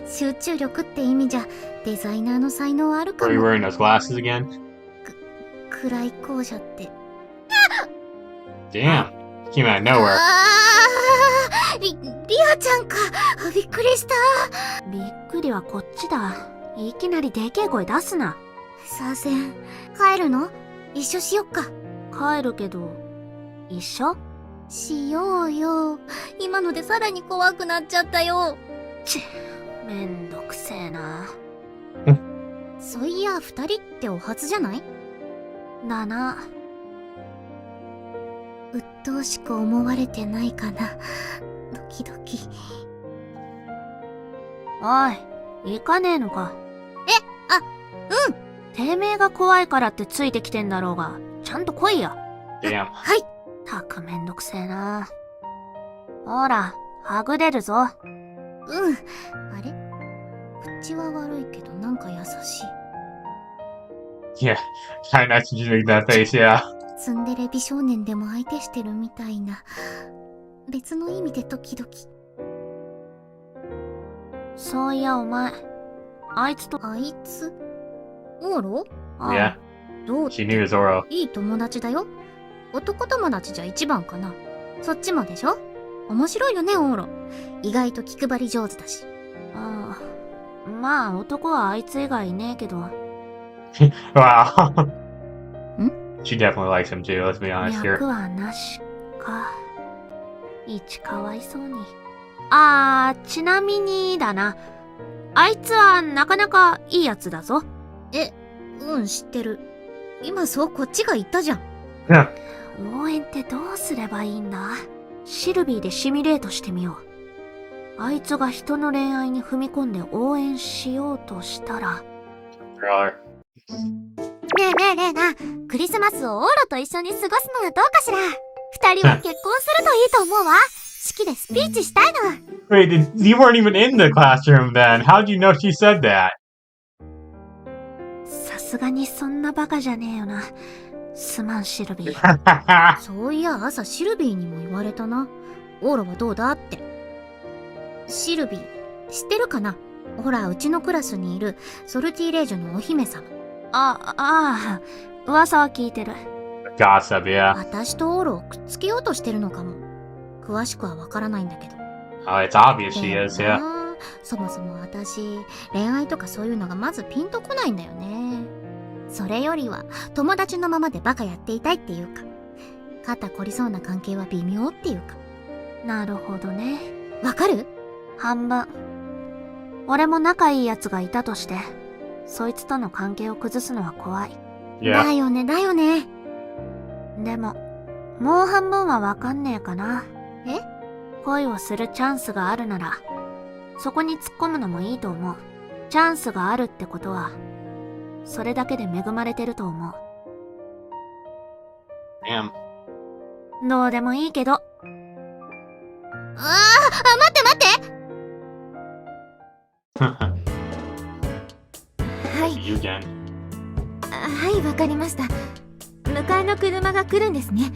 集中力って意味じゃデザイナーの才能あるか Are you も。 wearing those glasses again? 暗い校舎って。 Damn. Came out of nowhere. リアちゃんか。びっくりした。びっくりはこっちだ。いきなりでけえ声出すな。させん。帰るの？一緒しよっか。帰るけど、一緒？しようよ。今のでさらに怖くなっちゃったよ。めんどくせえな。そういや、二人ってお初じゃない？だな。鬱陶しく思われてないかな。ドキドキ。おい、行かねえのか。てめえが怖いからってついてきてんだろうが、ちゃんと来いよ。Damn. はい。たくめんどくせえな。ほら、はぐれるぞ。あれ口は悪いけどなんか優しい。 Yeah. Try not to make that face, yeah. ツンデレ美少年でも相手してるみたいな。別の意味で時々。そういやお前、あいつと、あいつオーロ？あ Yeah. どう？ She knew Zoro. いい友達だよ。男友達じゃ一番かな。そっちもでしょ？面白いよね、オーロ。意外と気配り上手だし。ああ、まあ男はあいつ以外いねえけど、 Wow. Hmm? She definitely likes him too, let's be honest 脈 here. はなしか。一かわいそうに。あー、ちなみにだな。あいつはなかなかいいやつだぞ。知ってる。今そうこっちが言ったじゃん。Yeah. 応援ってどうすればいいんだ？シルビーでシミュレートしてみよう。あいつが人の恋愛に踏み込んで応援しようとしたら。Brother. ねえねえねえな、クリスマスをオーロと一緒に過ごすのはどうかしら。二人は結婚するといいと思うわ。式でスピーチしたいの。 Wait, you weren't even in the classroom then. How'd you know she said that? さすがにそんなバカじゃねえよな。すまんシルビー。 Yeah. そういや朝シルビーにも言われたな。オーロはどうだって。シルビー、知ってるかな？ほら、うちのクラスにいるソルティレージュのお姫様。噂は聞いてる。Gossip, yeah. 私とオーロをくっつけようとしてるのかも。詳しくはわからないんだけど。 Oh, it's obvious she でも is, yeah. な、そもそも私、恋愛とかそういうのがまずピンとこないんだよね。それよりは、友達のままでバカやっていたいっていうか、肩凝りそうな関係は微妙っていうか。なるほどね。わかる？半分。俺も仲いい奴がいたとして、そいつとの関係を崩すのは怖い。だ Yeah. よね、だよね。でも、もう半分はわかんねえかな。え？恋をするチャンスがあるなら、そこに突っ込むのもいいと思う。チャンスがあるってことは、それだけで恵まれてると思う。 Damn. どうでもいいけど。待って待って。はい、 You again. はい、わかりました。迎えの車が来るんですね。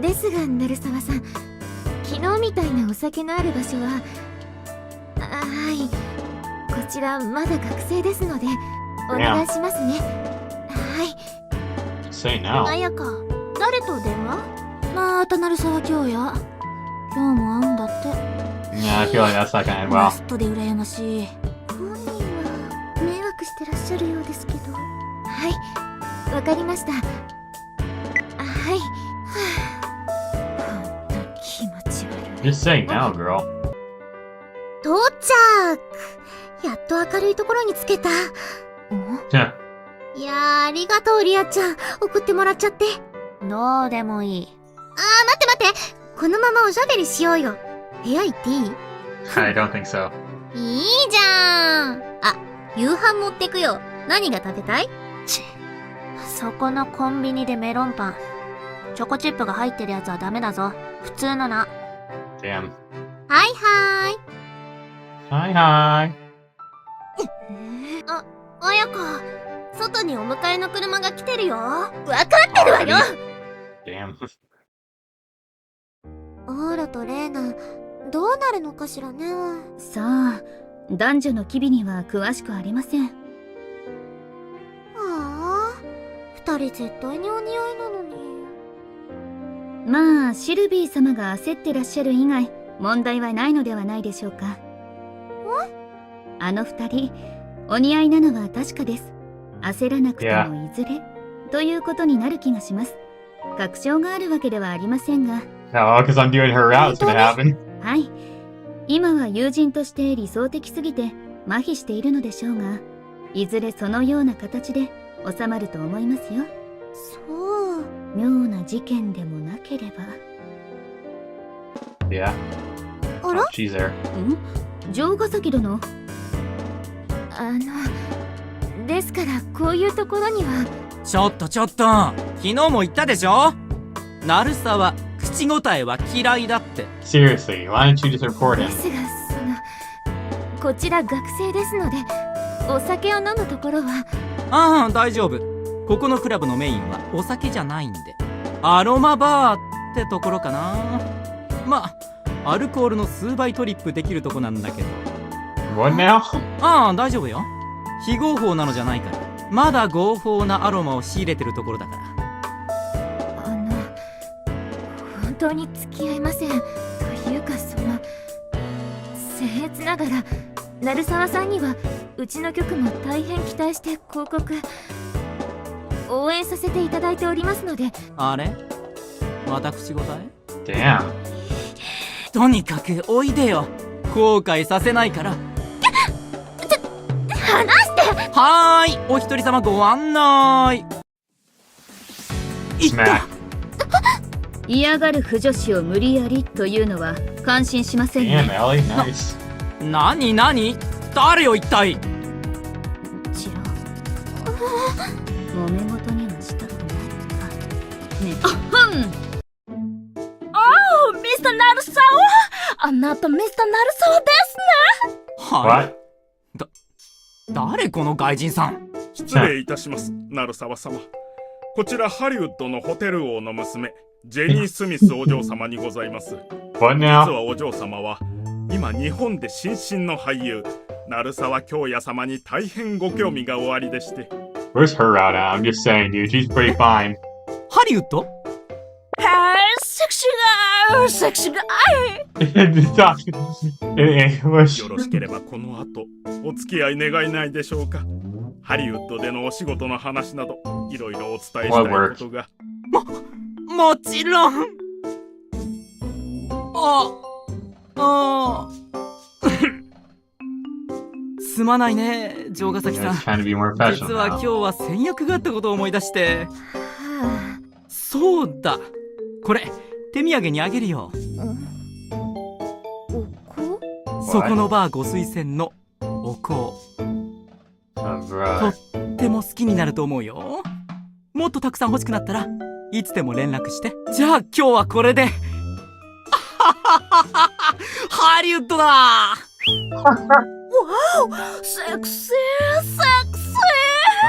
ですが、鳴沢さん、昨日みたいなお酒のある場所は、はい、こちらまだ学生ですので、お願いしますね。はい。 Say no. やか、誰と電話？また鳴沢京也。今日も会うんだって。 Yeah, I feel like that's not gonna end ラ well. ストで羨ましい。本人は迷惑してらっしゃるようですけど。はい、わかりました。はい。ほんと気持ち悪い。 Just say no, girl. 到着。やっと明るいところに着けた。 Yeah. いやー、ありがとう、リアちゃん。送ってもらっちゃって。どうでもいい。待って待って。このままおしゃべりしようよ。部屋行っていい？ I don't think so. いいじゃん。あ、夕飯持ってくよ。何が食べたい？そこのコンビニでメロンパン。チョコチップが入ってるやつはダメだぞ。普通のな。 Damn. はいはーい。 Hi, hi. 綾香、外にお迎えの車が来てるよ。わかってるわよ。 Damn. オーラとレーナ、どうなるのかしらね。さあ、男女の機微には詳しくありません。二人絶対にお似合いなのに。まあ、シルビー様が焦ってらっしゃる以外、問題はないのではないでしょうか。あの二人、お似合いなのは確かです。焦らなくてもいずれ、ということになる気がします。確証があるわけではありませんが。No, because I'm doing her route, it's gonna happen. はい。今は友人として理想的すぎて麻痺しているのでしょうが、いずれそのような形で収まると思いますよ。そう。妙な事件でもなければ。Yeah. あら？ Oh, she's there. 城ヶ崎殿。ですからこういうところには。ちょっと昨日も言ったでしょ。鳴沢口答えは嫌いだって。 Seriously, why don't you just report で him? すがこちら学生ですのでお酒を飲むところは。ああ大丈夫。ここのクラブのメインはお酒じゃないんでアロマバーってところかな。まあアルコールの数倍トリップできるとこなんだけど。 What now? ああ大丈夫よ。非合法なのじゃないから。まだ合法なアロマを仕入れてるところだから。本当に付き合いません。というか僭越ながら鳴沢さんにはうちの局も大変期待して広告応援させていただいておりますので。あれまた口答え。 Damn. とにかくおいでよ。後悔させないから。話して。はーいお一人様ご案内。いった。 Smack. 嫌がる腐女子を無理やりというのは感心しません Damn, ね。 Ellie, nice. 何誰よ一体。チロ揉め事にはしたくないかね。ミスターナルサワあなたミスターナルサワですね。はい。 What? 誰この外人さん。失礼いたします、鳴沢様。こちらハリウッドのホテル王の娘、ジェニー・スミスお嬢様にございます。 What 実 now? はお嬢様は今日本で新進の俳優鳴沢京也様に大変ご興味がおありでして。 Where's her out at? I'm just saying, dude, she's pretty fine. ハリウッド。セクシーガーセクシーガー In English. よろしければこの後お付き合い願えないでしょうか。ハリウッドでのお仕事の話などいろいろお伝えしたいことが。もちろん。すまないね城ヶ崎 Yeah, さ he's trying to be more ん。 professional 実は今 now. 日は先約があったことを思い出して。そうだこれ手土産にあげるよ。おこそこのバーご推薦のお香。 Oh, と bro. っても好きになると思うよ。もっとたくさん欲しくなったらいつでも連絡して。じゃあ今日はこれで。ハリウッドだ。セクシー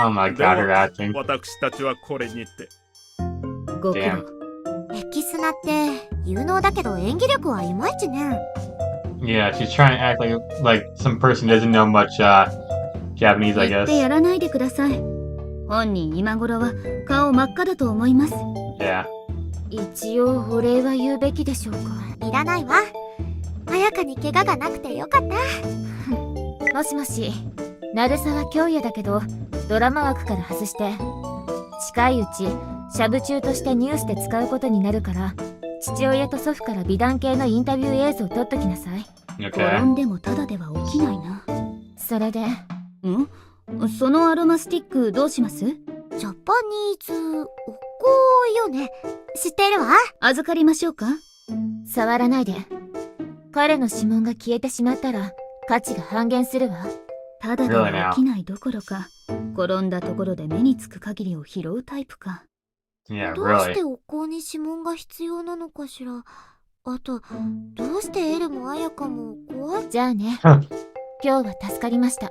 Oh my god, her acting. 私たちはこれにて。ご苦 Damn. 労。エキスナって有能だけど演技力はいまいちね。 Yeah, she's trying to act like some person doesn't know much Japanese, I 言って guess. やらないでください。本人今頃は顔真っ赤だと思います。 Yeah. 一応お礼は言うべきでしょうか。いらないわ。綾香に怪我がなくてよかった。もしもし、鳴沢京也だけどドラマ枠から外して近いうちシャブ中としてニュースで使うことになるから父親と祖父から美談系のインタビュー映像撮っときなさい。 Okay. 転んでもただでは起きないな。それでそのアロマスティックどうします？ジャパニーズお香よね。知ってるわ。預かりましょうか？触らないで。彼の指紋が消えてしまったら価値が半減するわ。ただでは起きないどころか、転んだところで目につく限りを拾うタイプか。Yeah, どうして really. お香に指紋が必要なのかしら。あと、どうしてエルも綾香も怖い。じゃあね。 Huh. 今日は助かりました。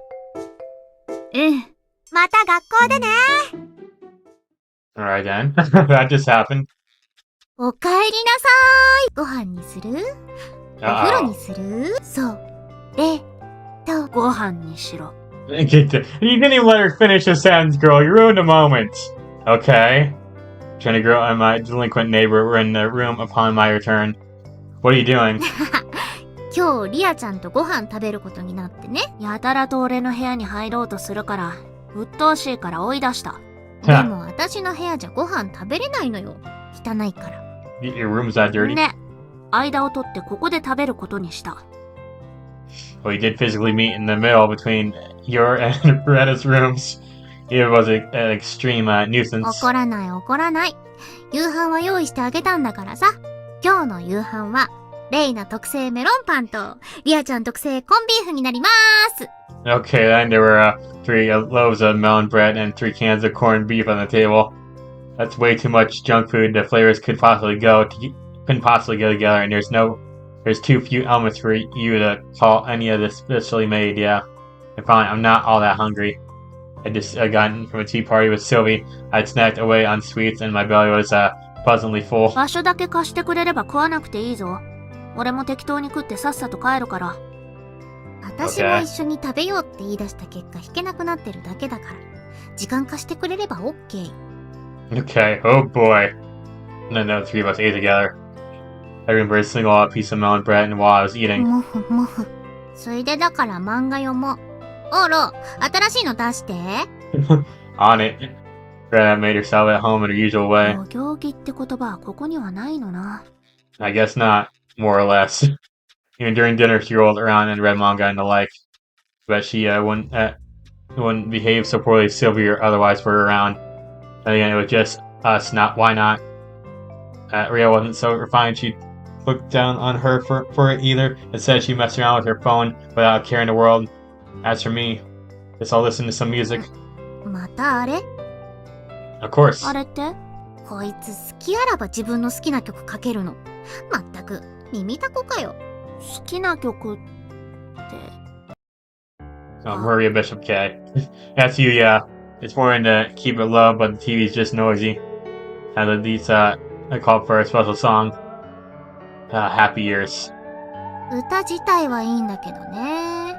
ええ、また学校でね。 Alright then. That just happened. おかえりなさーい。ご飯にする？お風呂に Uh-oh. する？そう。ご飯にしろ。 You didn't even let her finish the sentence, girl. You ruined the moment. Okay. Trying to grow on my delinquent neighbor were in the room upon my return. What are you doing? 今日リアちゃんとご飯食べることになってね。やたらと俺の部屋に入ろうとするから鬱陶しいから追い出した。でも私の部屋じゃご飯食べれないのよ。汚いから。 Your room's that dirty? ね。間を取ってここで食べることにした。 Well, you did physically meet in the middle between your and Rena's rooms. It was an extreme nuisance. 怒らない怒らない。夕飯は用意してあげたんだからさ。今日の夕飯はレイナ特製メロンパンと、リアちゃん特製コンビーフになります。Okay, then there were 3 loaves of melon bread and 3 cans of corned beef on the table. That's way too much junk food. The flavors couldn't possibly go together, and there's too few elements for you to call any of this specially made. Yeah, and finally, I'm not all that hungry. I just gotten from a tea party with Sylvie. I'd snacked away on sweets, and my belly was pleasantly full. 場所だけ貸してくれれば食わなくていいぞ。俺も適当に食ってさっさと帰るから。私も一緒に食べようって言い出した結果、引けなくなってるだけだから。時間貸してくれれば OK。Okay, oh boy. And then the 3 of us ate together. I remember a single piece of melon bread, and while I was eating, もふもふ。ついでだから漫画読もう。おろ、新しいの出して。on it, Reina made herself at home in her usual way. お行儀って言葉はここにはないのな。I guess not, more or less. Even during dinner, she rolled around and read manga and the like. But she wouldn't behave so poorly if Sylvie or otherwise were around. And again, it was just us, why not? Ria wasn't so refined, she looked down on her for it either. Instead, she messed around with her phone without caring the world. As for me, just I'll listen to some music. またあれ Of course. あれってこいつ好きあらば自分の好きな曲かけるの。まったく、耳たこかよ。好きな曲って。Maria Bishop K. That's you, yeah. It's more into keep it low, but the TV's just noisy. And at least, I called for a special song. Happy Years. 歌自体はいいんだけどね。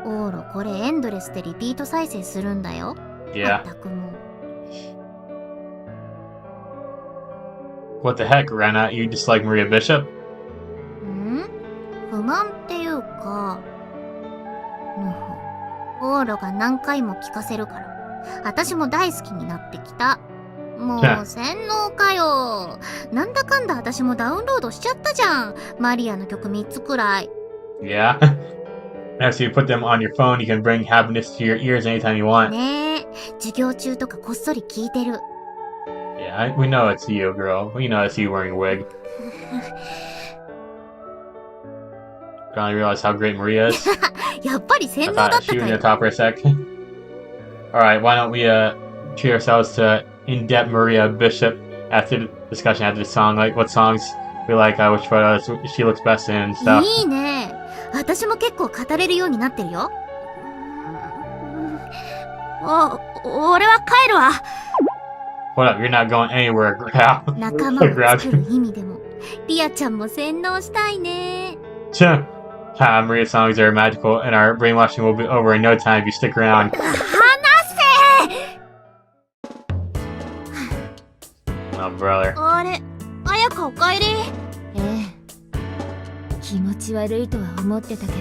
オーロ、これエンドレスでリピート再生するんだよ。Yeah. まったくもう。What the heck, Reina? You dislike Maria Bishop? ん？不満っていうか。オーロが何回も聞かせるから。私も大好きになってきた。もう洗脳かよ。なんだかんだ私もダウンロードしちゃったじゃん。マリアの曲3つくらい。Yeah. After you put them on your phone, you can bring happiness to your ears anytime you want. ねえ、授業中とかこっそり聞いてる。Yeah, we know it's you, girl. We know it's you wearing a wig. Finally realize how great Maria is. やっぱり洗 I 脳だ thought った she か was よ gonna。top for a sec. Alright, why don't we treat ourselves to in-depth Maria Bishop after the discussion after the song, like what songs we like, which photos she looks best in and stuff. いいね。私も結構語れるようになってるよ。俺は帰るわ。What up? You're not going anywhere, Grab. 仲間を作る意味でも、リアちゃんも洗脳したいね。Maria songs are magical, and our brainwashing will be over in no time if you stick around. 話せ Oh, brother. あれ、綾香お帰り。ええ。気持ち悪いとは思ってたけど、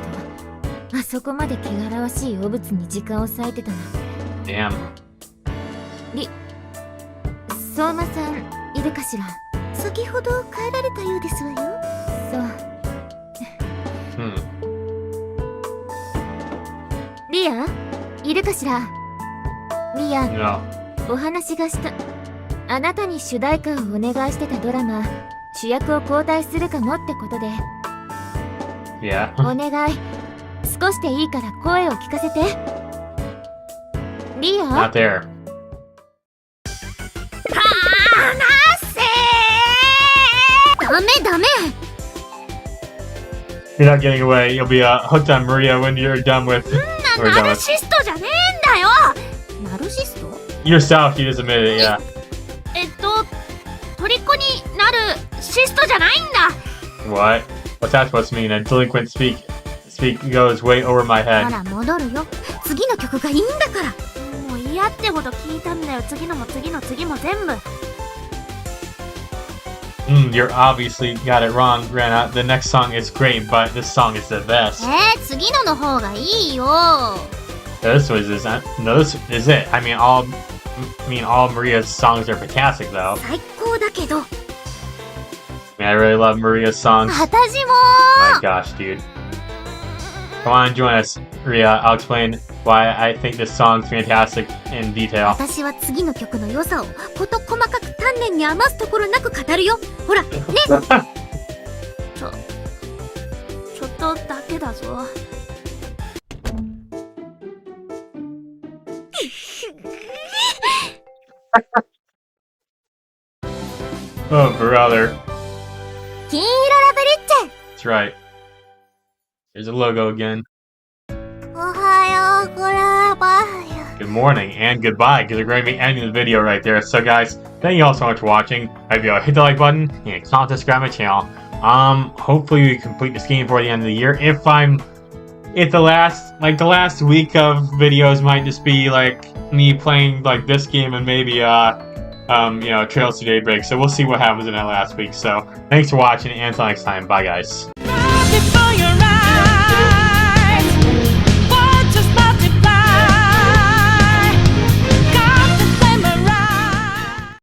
あそこまで汚らわしい汚物に時間を割いてたなんて。Damn. 相馬さんいるかしら。先ほど帰られたようですわよ。そう。リアいるかしら。リア、 No. お話がした。あなたに主題歌をお願いしてたドラマ、主役を交代するかもってことで。Yeah. お願い、少しでいいから声を聞かせて。リア Not there. ダメ You're not getting away. You'll be hooked on Maria when you're done with. ナルシストじゃねえんだよ。ナルシスト Yourself, you just admitted it, yeah. 虜になるシストじゃないんだ。 What? What's that supposed to mean? A delinquent speak goes way over my ほ head. ら戻るよ。次の曲がいいんだから。もう嫌ってほど聞いたんだよ。次のも次の次も全部。You're obviously got it wrong, Reina. The next song is great, but this song is the best. 次の方がいいよ。This is it. I mean, all Maria's songs are fantastic, though. 最高だけど。I mean, I really love Maria's songs. 私も My gosh, dude. Come on, join us, Ria. I'll explain why I think this song's fantastic in detail. 私は次の曲の良さを事細かく丹念に余すところなく語るよ。ほら、ね。とだけだぞ。Oh, brother. 金色ラブリッチ That's right. There's a logo again. おはようございます。 Good morning and goodbye, because we're going to be ending the video right there. So guys, thank you all so much for watching. I hope you all hit the like button and comment, subscribe to my channel. Hopefully we complete this game before the end of the year. If the last week of videos might just be like me playing like this game and maybe Trails to Daybreak. So we'll see what happens in that last week. So thanks for watching and until next time. Bye guys.